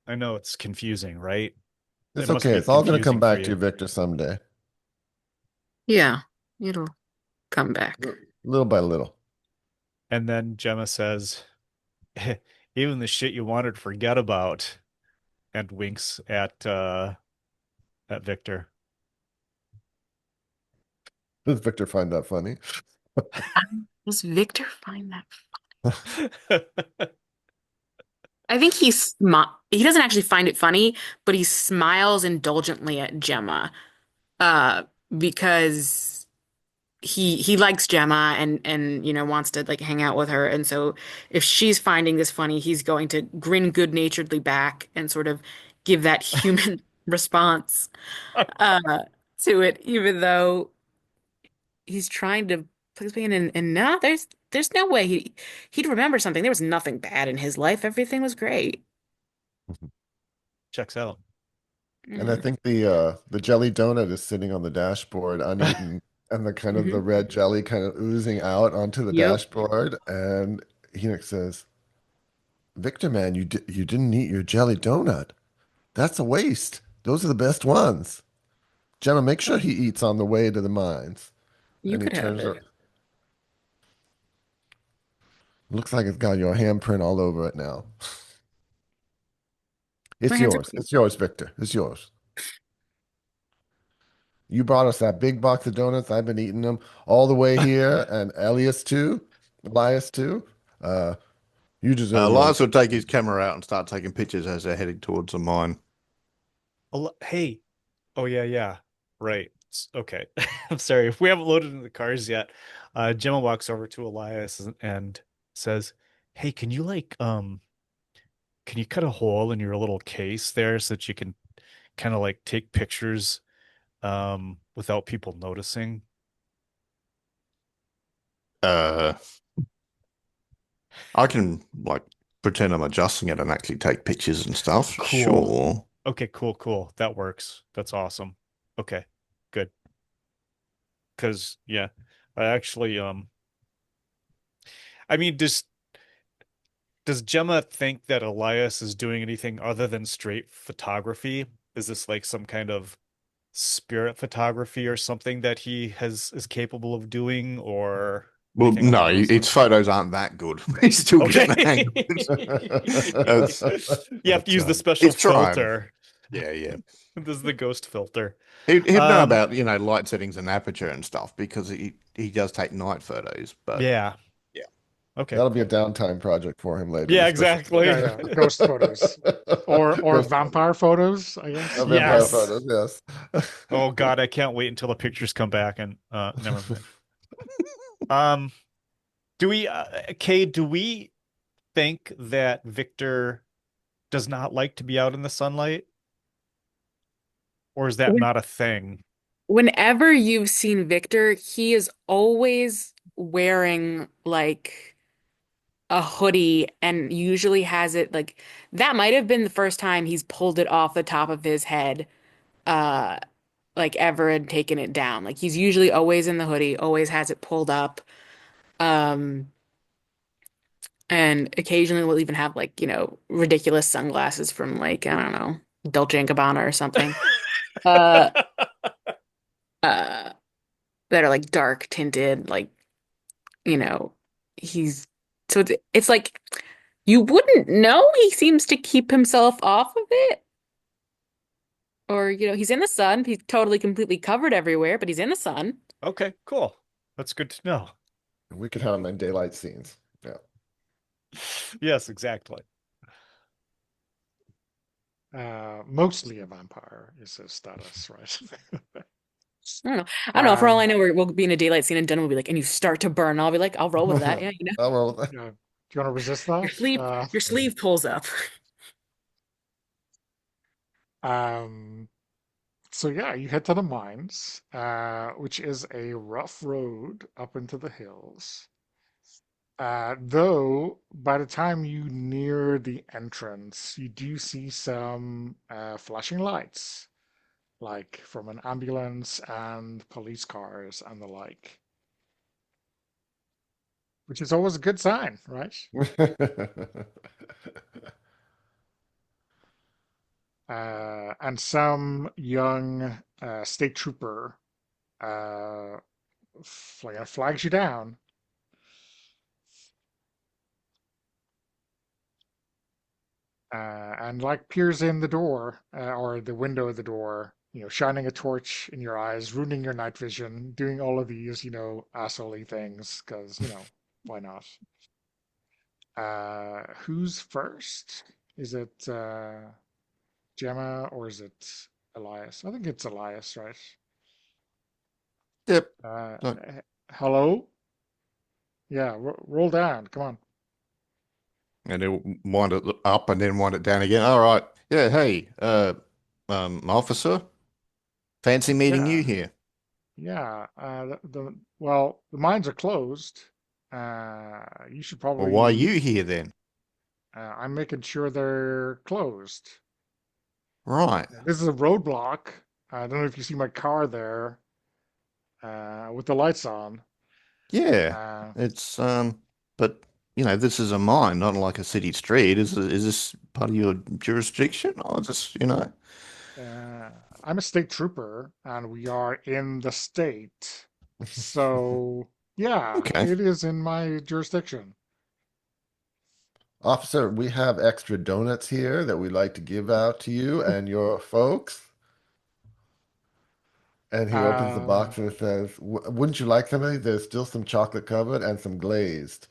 I know it's confusing, right? It It's must okay. be It's all going to come confusing for back to you. you, Victor, someday, Yeah, it'll come back. little by little. And then Gemma says, even the shit you wanted to forget about, and winks at Victor. Does Victor find that funny? Does Victor find that? I think he doesn't actually find it funny, but he smiles indulgently at Gemma, uh, because he likes Gemma and wants to like hang out with her, and so if she's finding this funny, he's going to grin good-naturedly back and sort of give that human response uh to it, even though he's trying to please me, and no, there's no way he'd remember something. There was nothing bad in his life. Everything was great. Checks out. And I Mm. think the jelly donut is sitting on the dashboard uneaten, and the kind of the Hmm. red jelly kind of oozing out onto the Yep. dashboard. And Enoch says, "Victor, man, you didn't eat your jelly donut. That's a waste. Those are the best ones. Gemma, make sure he eats on the way to the mines." You And he could have turns it. up. Looks like it's got your handprint all over it now. My It's hands are yours. clean. It's yours, Victor. It's yours. You brought us that big box of donuts. I've been eating them all the way here, and Elias too, Elias too. Uh, you deserve yours. Elias will take his camera out and start taking pictures as they're heading towards the mine. Hey, oh yeah, yeah, right. Okay. I'm sorry if we haven't loaded in the cars yet. Gemma walks over to Elias and says, "Hey, can you cut a hole in your little case there so that you can kind of like take pictures without people noticing?" Uh, I can like pretend I'm adjusting it and actually take pictures and stuff. Cool. Sure. Okay, cool. That works. That's awesome. Okay, good. Because yeah, I actually I mean, does Gemma think that Elias is doing anything other than straight photography? Is this like some kind of spirit photography or something that he is capable of doing, or Well, anything no, along those its lines? photos aren't that good. He's still getting the hang Okay. of it. That's, You have to use the special he's trying. filter. Yeah, yeah. This is the ghost filter. He'd know Um, about, light settings and aperture and stuff because he does take night photos. But yeah. yeah. Okay. That'll be a downtime project for him later. Yeah, The special exactly. Yeah, yeah. Ghost photos. Or Ghost vampire photos, I guess. vampire Yes. photos, yes. Oh God, I can't wait until the pictures come back and never mind. Um, do we think that Victor does not like to be out in the sunlight, or is that not a thing? Whenever you've seen Victor, he is always wearing like a hoodie and usually has it like that might have been the first time he's pulled it off the top of his head uh like ever and taken it down. Like he's usually always in the hoodie, always has it pulled up. Um and occasionally we'll even have like, ridiculous sunglasses from like, I don't know, Dolce& and Gabbana or something. Uh uh that are like dark tinted, like, you know, he's so it's like You wouldn't know. He seems to keep himself off of it. Or, he's in the sun. He's totally, completely covered everywhere, but he's in the sun. Okay, cool. That's good to know. We could have him in daylight scenes. Yeah. Yes, exactly. Mostly a vampire is his status, right? I don't know. I don't know. For all I Um, know, we'll be in a daylight scene and Jen will be like, and you start to burn. I'll be like, I'll roll with that. Yeah, Oh, well, yeah. Do you want to resist Your that? sleeve, your sleeve pulls up. Um, so yeah, you head to the mines, which is a rough road up into the hills. Though by the time you near the entrance, you do see some flashing lights, like from an ambulance and police cars and the like, which is always a good sign, right? And some young state trooper uh, flags you down. And like peers in the door or the window of the door, shining a torch in your eyes, ruining your night vision, doing all of these, assholey things, because, why not? Who's first? Is it Gemma or is it Elias? I think it's Elias, right? Yep. Uh, No. Hello? Yeah, roll down. Come on. And then wind it up and then wind it down again. All right. Yeah. Hey, officer, fancy meeting Yeah, you here. yeah. Well, the mines are closed. You should Well, why are you probably. here then? I'm making sure they're closed. Right. This is a roadblock. I don't know if you see my car there, with the lights on. Yeah. Uh, It's but this is a mine, not like a city street. Is this part of your jurisdiction? Or just. uh, I'm a state trooper, and we are in the state. So, yeah, Okay. it is in my jurisdiction. Officer, we have extra donuts here that we'd like to give out to you and your folks. And he opens the Uh, box and says, Wouldn't you like something? There's still some chocolate covered and some glazed.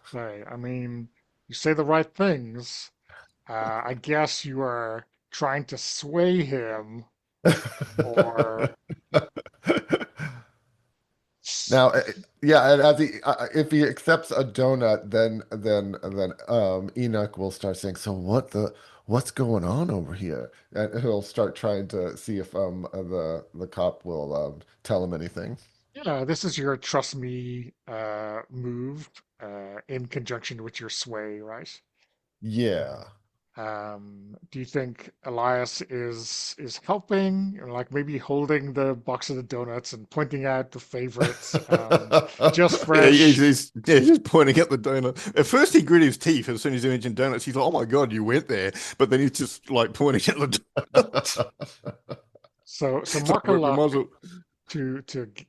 Sorry, I mean, you say the right things. I guess you are trying to sway him, or Now, yeah, and as if he accepts a donut, then Enoch will start saying, "So what's going on over here?" And he'll start trying to see if the cop will tell him anything. yeah, this is your trust me move in conjunction with your sway, right? Yeah. Do you think Elias is helping, or like maybe holding the box of the donuts and pointing out the favorites and just Yeah, fresh? he's just pointing at the donut. At first, he grit his teeth as soon as he mentioned donuts. He's like, "Oh my God, you went there!" But then he's just like pointing at the donuts. So So mark a we might as luck well. to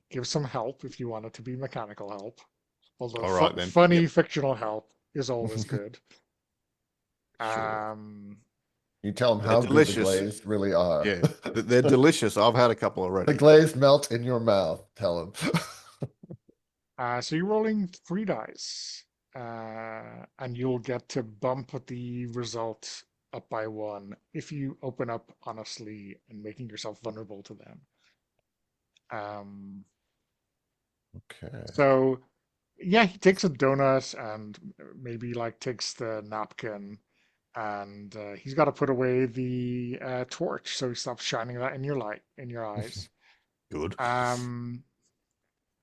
give some help if you want it to be mechanical help. Although All right then. funny Yep. fictional help is always good. Sure. Um, You tell him They're how good the delicious. glazed really are. Yeah, they're delicious. I've had a couple The already. glaze melts in your mouth. Tell him. so you're rolling 3 dice, and you'll get to bump the result up by one if you open up honestly and making yourself vulnerable to them. Um, Okay. so yeah, he takes a donut and maybe like takes the napkin, and he's got to put away the torch so he stops shining that in your eyes. Good. Um,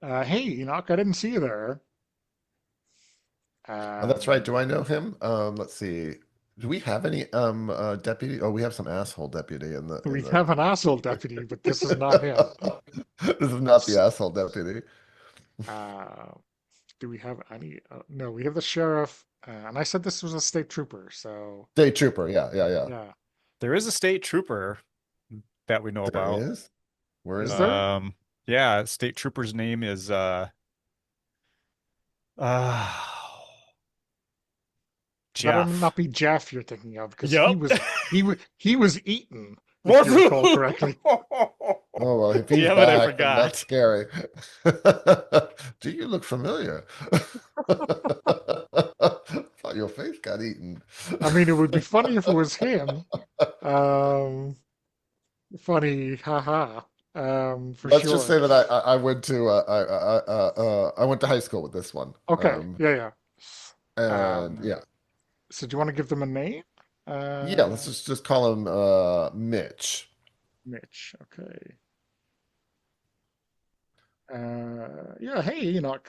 hey, Enoch, I didn't see you there. Oh, that's right. Um, Do I know him? Let's see. Do we have any deputy? Oh, we have some asshole deputy in the we have an asshole deputy, but this is not him. This is not the asshole deputy. Uh, do we have any? No, we have the sheriff, and I said this was a state trooper, so State trooper. Yeah, yeah, yeah. yeah. There is a state trooper that we know There about. is. Where Is is he? there? Yeah, state trooper's name is uh better Jeff. not be Jeff you're thinking of, because Yep. he was eaten, if you recall correctly. Oh, well, if he's Damn it, I back, then that's forgot. scary. Do you look familiar? Thought your face got eaten. I mean, it would be funny if it was him. Um, Funny, haha. For Let's just sure. say that I went to I went to high school with this one. Okay, yeah. And Um, yeah. so do you want to give them a name? Yeah, let's just call him Mitch. Mitch. Okay. Yeah. Hey, Enoch.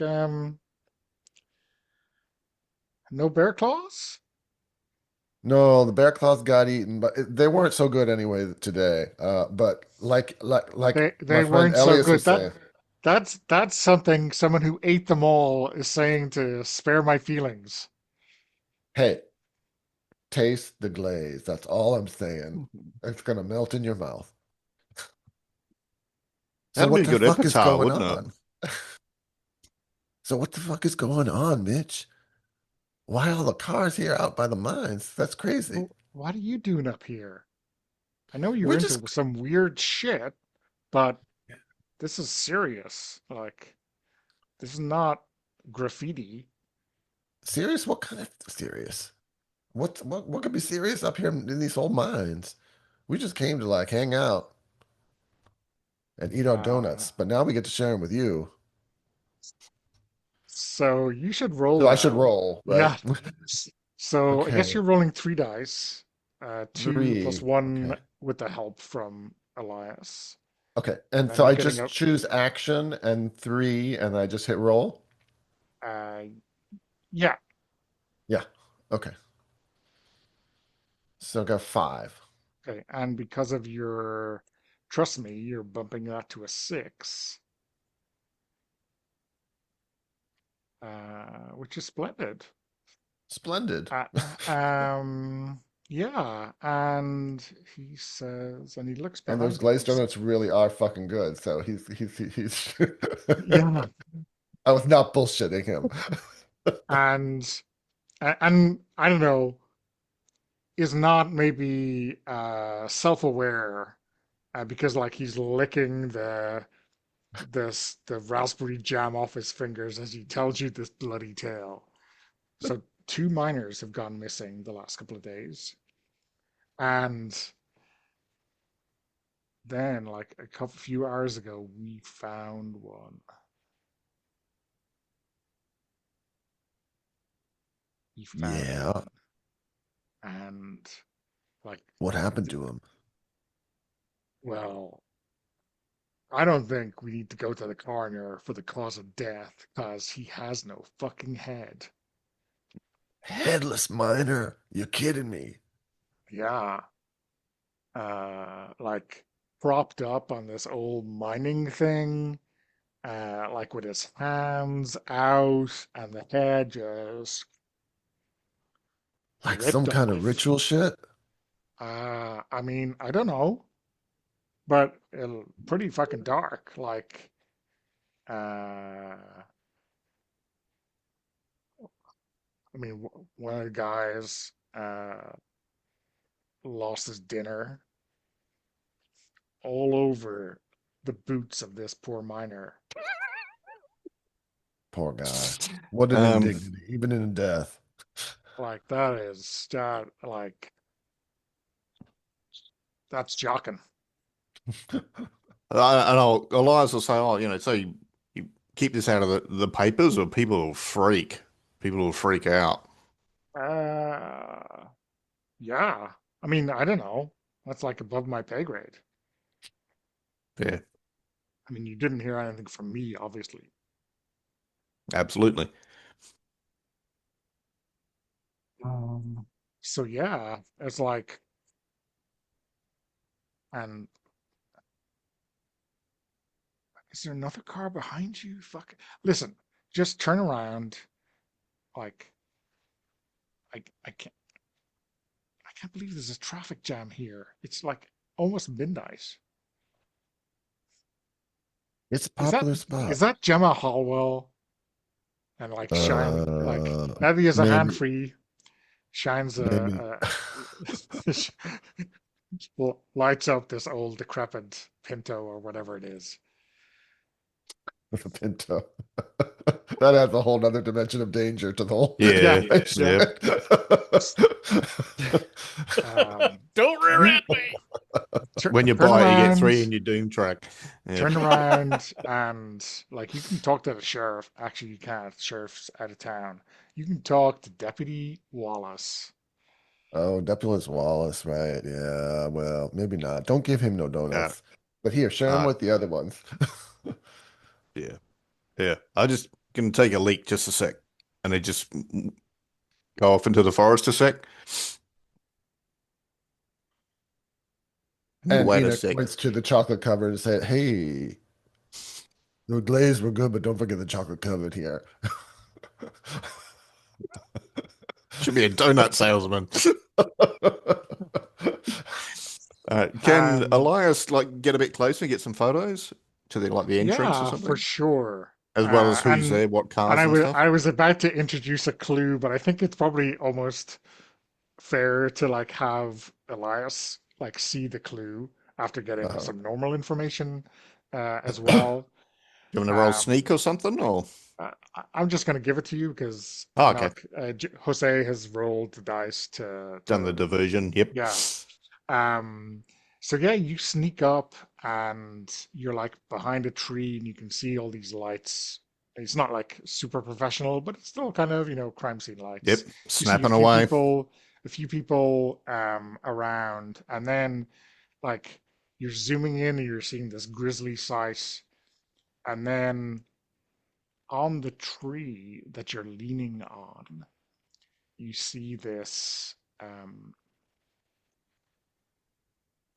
No bear claws? No, the bear claws got eaten, but they weren't so good anyway today. But like my They friend weren't so Elias good. was saying, That's something someone who ate them all is saying to spare my feelings. hey, taste the glaze. That's all I'm saying. Mhm. It's gonna melt in your mouth. So That'd be what a the good fuck is epitaph, going wouldn't on? it? So what the fuck is going on, Mitch? Why all the cars here out by the mines? That's crazy. Well, what are you doing up here? I know you're We're into just some weird shit, but this is serious. Like, this is not graffiti. serious. What kind of serious? What could be serious up here in these old mines? We just came to like hang out and eat our Uh, donuts, but now we get to share them with you. so you should roll So I should now. roll, right? Yeah. So I guess Okay. you're rolling 3 dice, two plus 3. one Okay. with the help from Elias, Okay. and And then so you're I getting just a choose action and 3 and I just hit roll. uh, yeah. Yeah. Okay. So I got 5. Okay, and because of your trust me, you're bumping that to a 6, which is splendid. Splendid. Uh, yeah, and he says, and he looks And those behind him. glazed donuts really are fucking good. So he's Yeah, I was not bullshitting him. and and I don't know, is not maybe self-aware because like he's licking the raspberry jam off his fingers as he tells you this bloody tale. So 2 miners have gone missing the last couple of days, and then like a few hours ago we found one. We found Yeah. one, and like, What happened to him? well, I don't think we need to go to the coroner for the cause of death because he has no fucking head. Headless miner. You're kidding me. Yeah, like propped up on this old mining thing, like with his hands out and the head just Like some ripped kind of off. ritual shit? I mean, I don't know, but pretty fucking dark. Like, I mean, one of the guys lost his dinner all over the boots of this poor miner. Poor guy. What an Um, indignity, even in death. Like that is that like that's shocking. and Elias will say, "Oh, so you keep this out of the papers, or people will freak. People will freak out." Uh, yeah. I mean, I don't know. That's like above my pay grade. Yeah, I mean, you didn't hear anything from me, obviously. absolutely. So yeah, it's like, and is there another car behind you? Fuck. Listen, just turn around. Like, I can't, I can't believe there's a traffic jam here. It's like almost midnight. It's a Is that popular spot. is that Gemma Hallwell? And like shine, like Uh, maybe as a hand maybe. free. shines Maybe lights up this old decrepit Pinto or whatever it is. with a Pinto. That adds a whole other dimension of danger to the whole Yeah, Yeah, yeah. situation. yeah. Don't rear You end me. When you turn buy it, you get around, three in your Doom track. Yep. turn around, and like you can talk to the sheriff. Actually, you can't. The sheriff's out of town. You can talk to Deputy Wallace. Oh, Depulus Wallace, right? Yeah, well, maybe not. Don't give him no Uh, donuts. But here, share him uh, with the other ones. yeah, yeah. I just gonna take a leak just a sec, and they just go off into the forest a sec. And Wait a Enoch sec. points to the chocolate cover and said, "Hey, the glaze were good, but don't forget the chocolate covered here." Should be a donut salesman. Can Um, Elias like get a bit closer and get some photos to the entrance or yeah, for something, sure. as well Uh, as who's and there, what and cars I and was stuff? I was about to introduce a clue, but I think it's probably almost fair to like have Elias like see the clue after getting Uh-huh. some normal information as well. You want to roll Um, sneak or something, or I'm just going to give it to you because oh, okay, Knock Jose has rolled the dice done the to diversion. Yep. yeah. Um, so yeah, you sneak up and you're like behind a tree and you can see all these lights. It's not like super professional, but it's still kind of, crime scene lights. Yep, You see snapping away. a few people around, and then like you're zooming in and you're seeing this grisly sight, and then on the tree that you're leaning on, you see this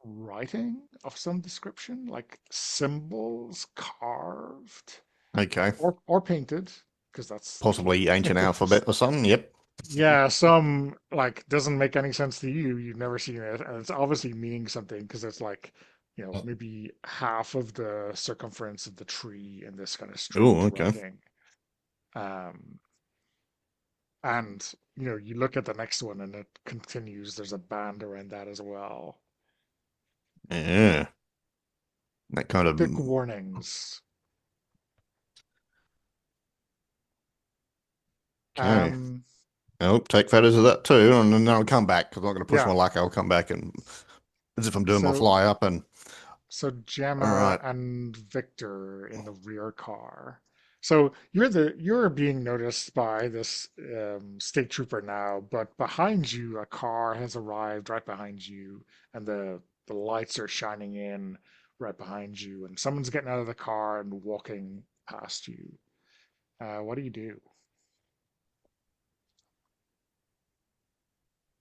writing of some description, like symbols carved Okay, or painted, because that's possibly ancient alphabet or something. Yep. yeah, some like doesn't make any sense to you. You've never seen it, and it's obviously meaning something because it's like, maybe half of the circumference of the tree in this kind of Oh, strange okay. writing. Um, and you look at the next one and it continues. There's a band around that as well. Yeah, that kind of. Cryptic warnings. Okay. Um, Oh, take photos of that too, and then I'll come back because I'm not going to push my yeah. luck. I'll come back and as if I'm doing my So fly up and so all Gemma right. and Victor in the rear car. So you're being noticed by this state trooper now, but behind you a car has arrived right behind you, and the lights are shining in right behind you, and someone's getting out of the car and walking past you. What do you do?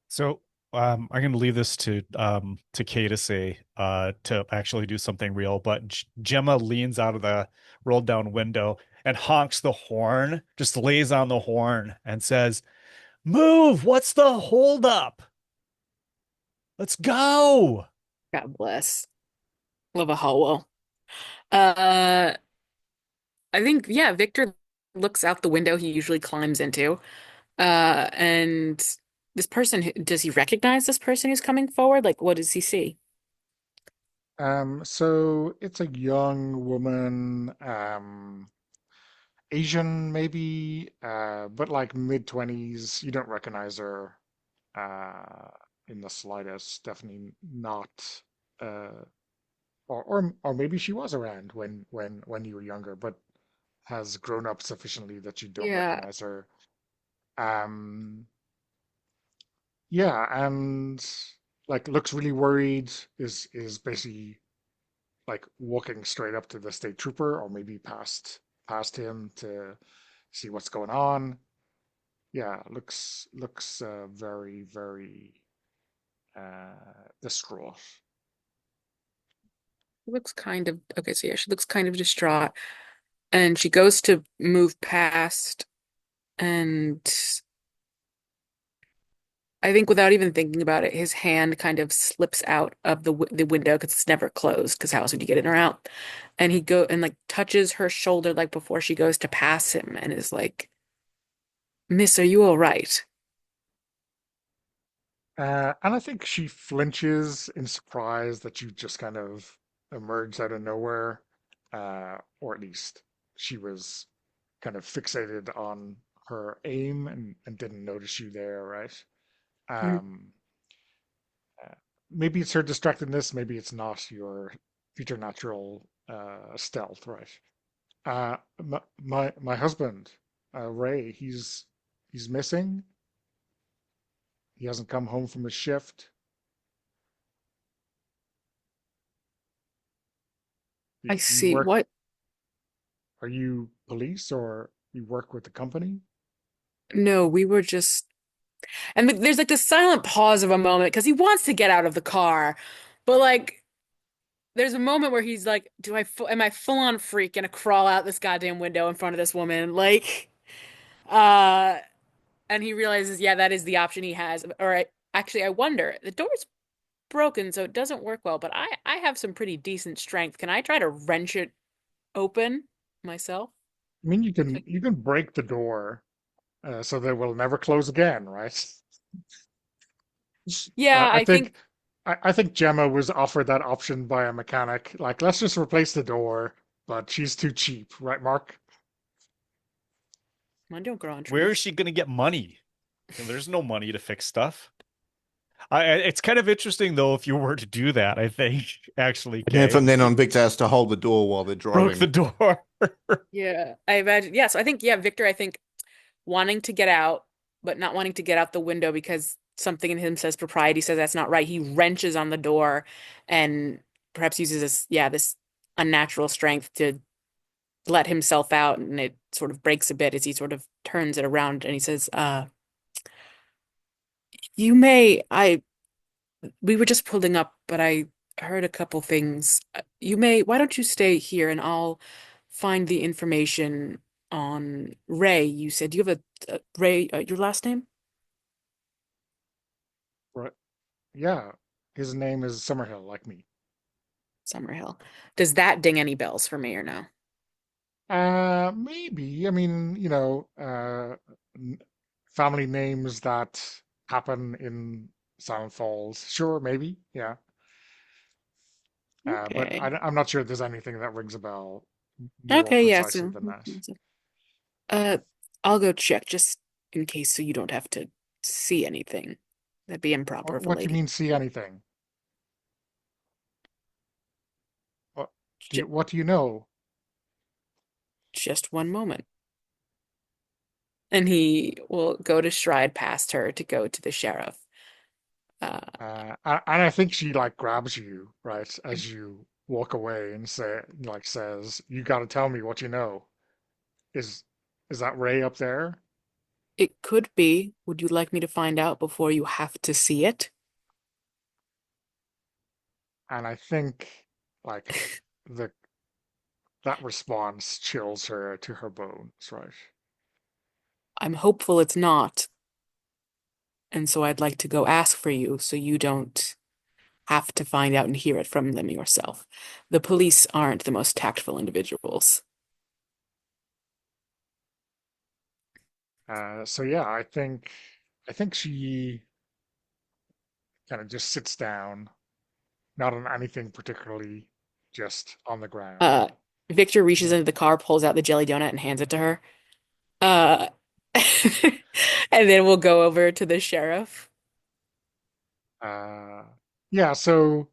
So I'm going to leave this to Kay to say to actually do something real, but Gemma leans out of the rolled down window and honks the horn, just lays on the horn and says, "Move! What's the holdup? Let's go!" God bless. Love a howl. Uh, I think, yeah, Victor looks out the window he usually climbs into. And this person, does he recognize this person who's coming forward? Like, what does he see? So it's a young woman, Asian maybe, but like mid-20s. You don't recognize her uh, in the slightest. Definitely not. Uh, or maybe she was around when you were younger, but has grown up sufficiently that you don't Yeah. recognize her. Um, yeah, and like looks really worried. Is basically like walking straight up to the state trooper, or maybe past him to see what's going on. Yeah, looks very very distraught. Looks kind of, okay, so yeah, she looks kind of distraught. And she goes to move past, and I think without even thinking about it, his hand kind of slips out of the window because it's never closed. Because how else would you get in or out? And he go and like touches her shoulder like before she goes to pass him, and is like, "Miss, are you all right?" And I think she flinches in surprise that you just kind of emerged out of nowhere, or at least she was kind of fixated on her aim and didn't notice you there, right? Mhm. Um, Maybe it's her distractedness, maybe it's not your preternatural stealth, right? My husband, Ray, he's missing. He hasn't come home from his shift. I You see. work? What? Are you police or you work with the company? No, we were just. And there's like this silent pause of a moment because he wants to get out of the car, but like there's a moment where he's like, am I full on freak gonna crawl out this goddamn window in front of this woman? Uh, and he realizes, yeah, that is the option he has. Actually, I wonder, the door's broken, so it doesn't work well, but I have some pretty decent strength. Can I try to wrench it open myself? I mean, Like, you can break the door so that it will never close again, right? yeah, I I think think I think Gemma was offered that option by a mechanic. Like, let's just replace the door, but she's too cheap, right, Mark? mine don't grow on Where is trees. she gonna get money? There's no money to fix stuff. It's kind of interesting though if you were to do that, I think, actually, And then Kay. from then on, Victor has to hold the door while they're Broke the driving. door. Yeah, I imagine. Yeah, so I think, yeah, Victor, I think wanting to get out, but not wanting to get out the window because something in him says propriety says that's not right. He wrenches on the door and perhaps uses this unnatural strength to let himself out, and it sort of breaks a bit as he sort of turns it around and he says, you may, we were just pulling up, but I heard a couple things. Why don't you stay here and I'll find the information on Ray. You said, do you have a Ray, your last name? Right. Yeah. His name is Summerhill, like me. Summerhill. Does that ding any bells for me or no? Maybe. I mean, n- family names that happen in Silent Falls. Sure, maybe. Yeah. But Okay. I'm not sure there's anything that rings a bell more Okay, yeah, precisely so than that. uh I'll go check just in case so you don't have to see anything. That'd be improper of a What do you lady. mean, see anything? What J what do you know? just one moment. And he will go to stride past her to go to the sheriff. Uh, And I think she like grabs you right as you walk away and says, "You got to tell me what you know." Is is that Ray up there? it could be. Would you like me to find out before you have to see it? And I think like the that response chills her to her bones, right? I'm hopeful it's not, and so I'd like to go ask for you so you don't have to find out and hear it from them yourself. The police aren't the most tactful individuals. So yeah, I think she kind of just sits down, not on anything particularly, just on the ground. Uh, Victor reaches Yeah. into the car, pulls out the jelly donut, and hands it to her. Uh, and then we'll go over to the sheriff Uh, yeah. So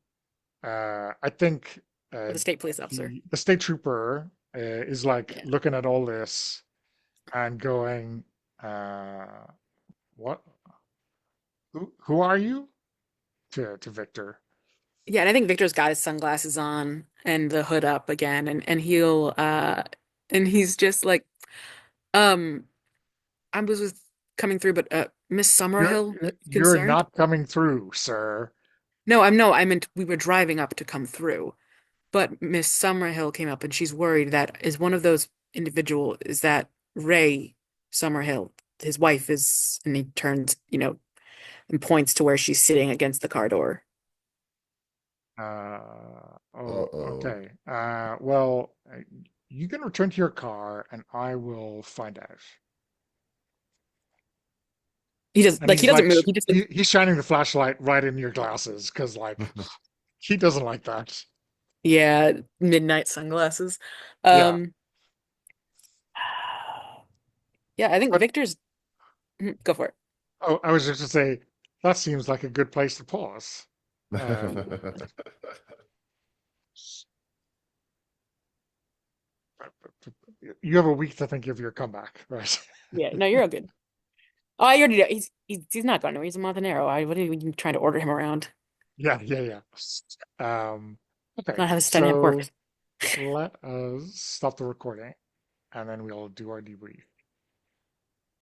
I think or uh, the state police officer. the state trooper is like Yeah. looking at all this and going, "What? Who are you?" To Victor. Yeah, and I think Victor's got his sunglasses on and the hood up again, and he'll and he's just like, um, I was with coming through, but Miss Summerhill You're concerned? not coming through, sir. No, I meant we were driving up to come through. But Miss Summerhill came up and she's worried that is one of those individual is that Ray Summerhill, his wife is, and he turns, and points to where she's sitting against the car door. Oh, Uh-oh. okay. Well, you can return to your car and I will find out. He just And like he he's doesn't like move. He just he's shining the flashlight right in your glasses because like he doesn't like that. yeah, midnight sunglasses. Yeah. Um, yeah, I think But Victor's go for it. oh, I was just to say that seems like a good place to pause. Um, you have a week to think of your comeback, right? Yeah, no, you're all good. Oh, I already know. He's not going anywhere. He's in Monteiro. What are you trying to order him around? Yeah, yeah, yeah. It's Okay, not how this dynamic so works. let us stop the recording and then we'll do our debrief.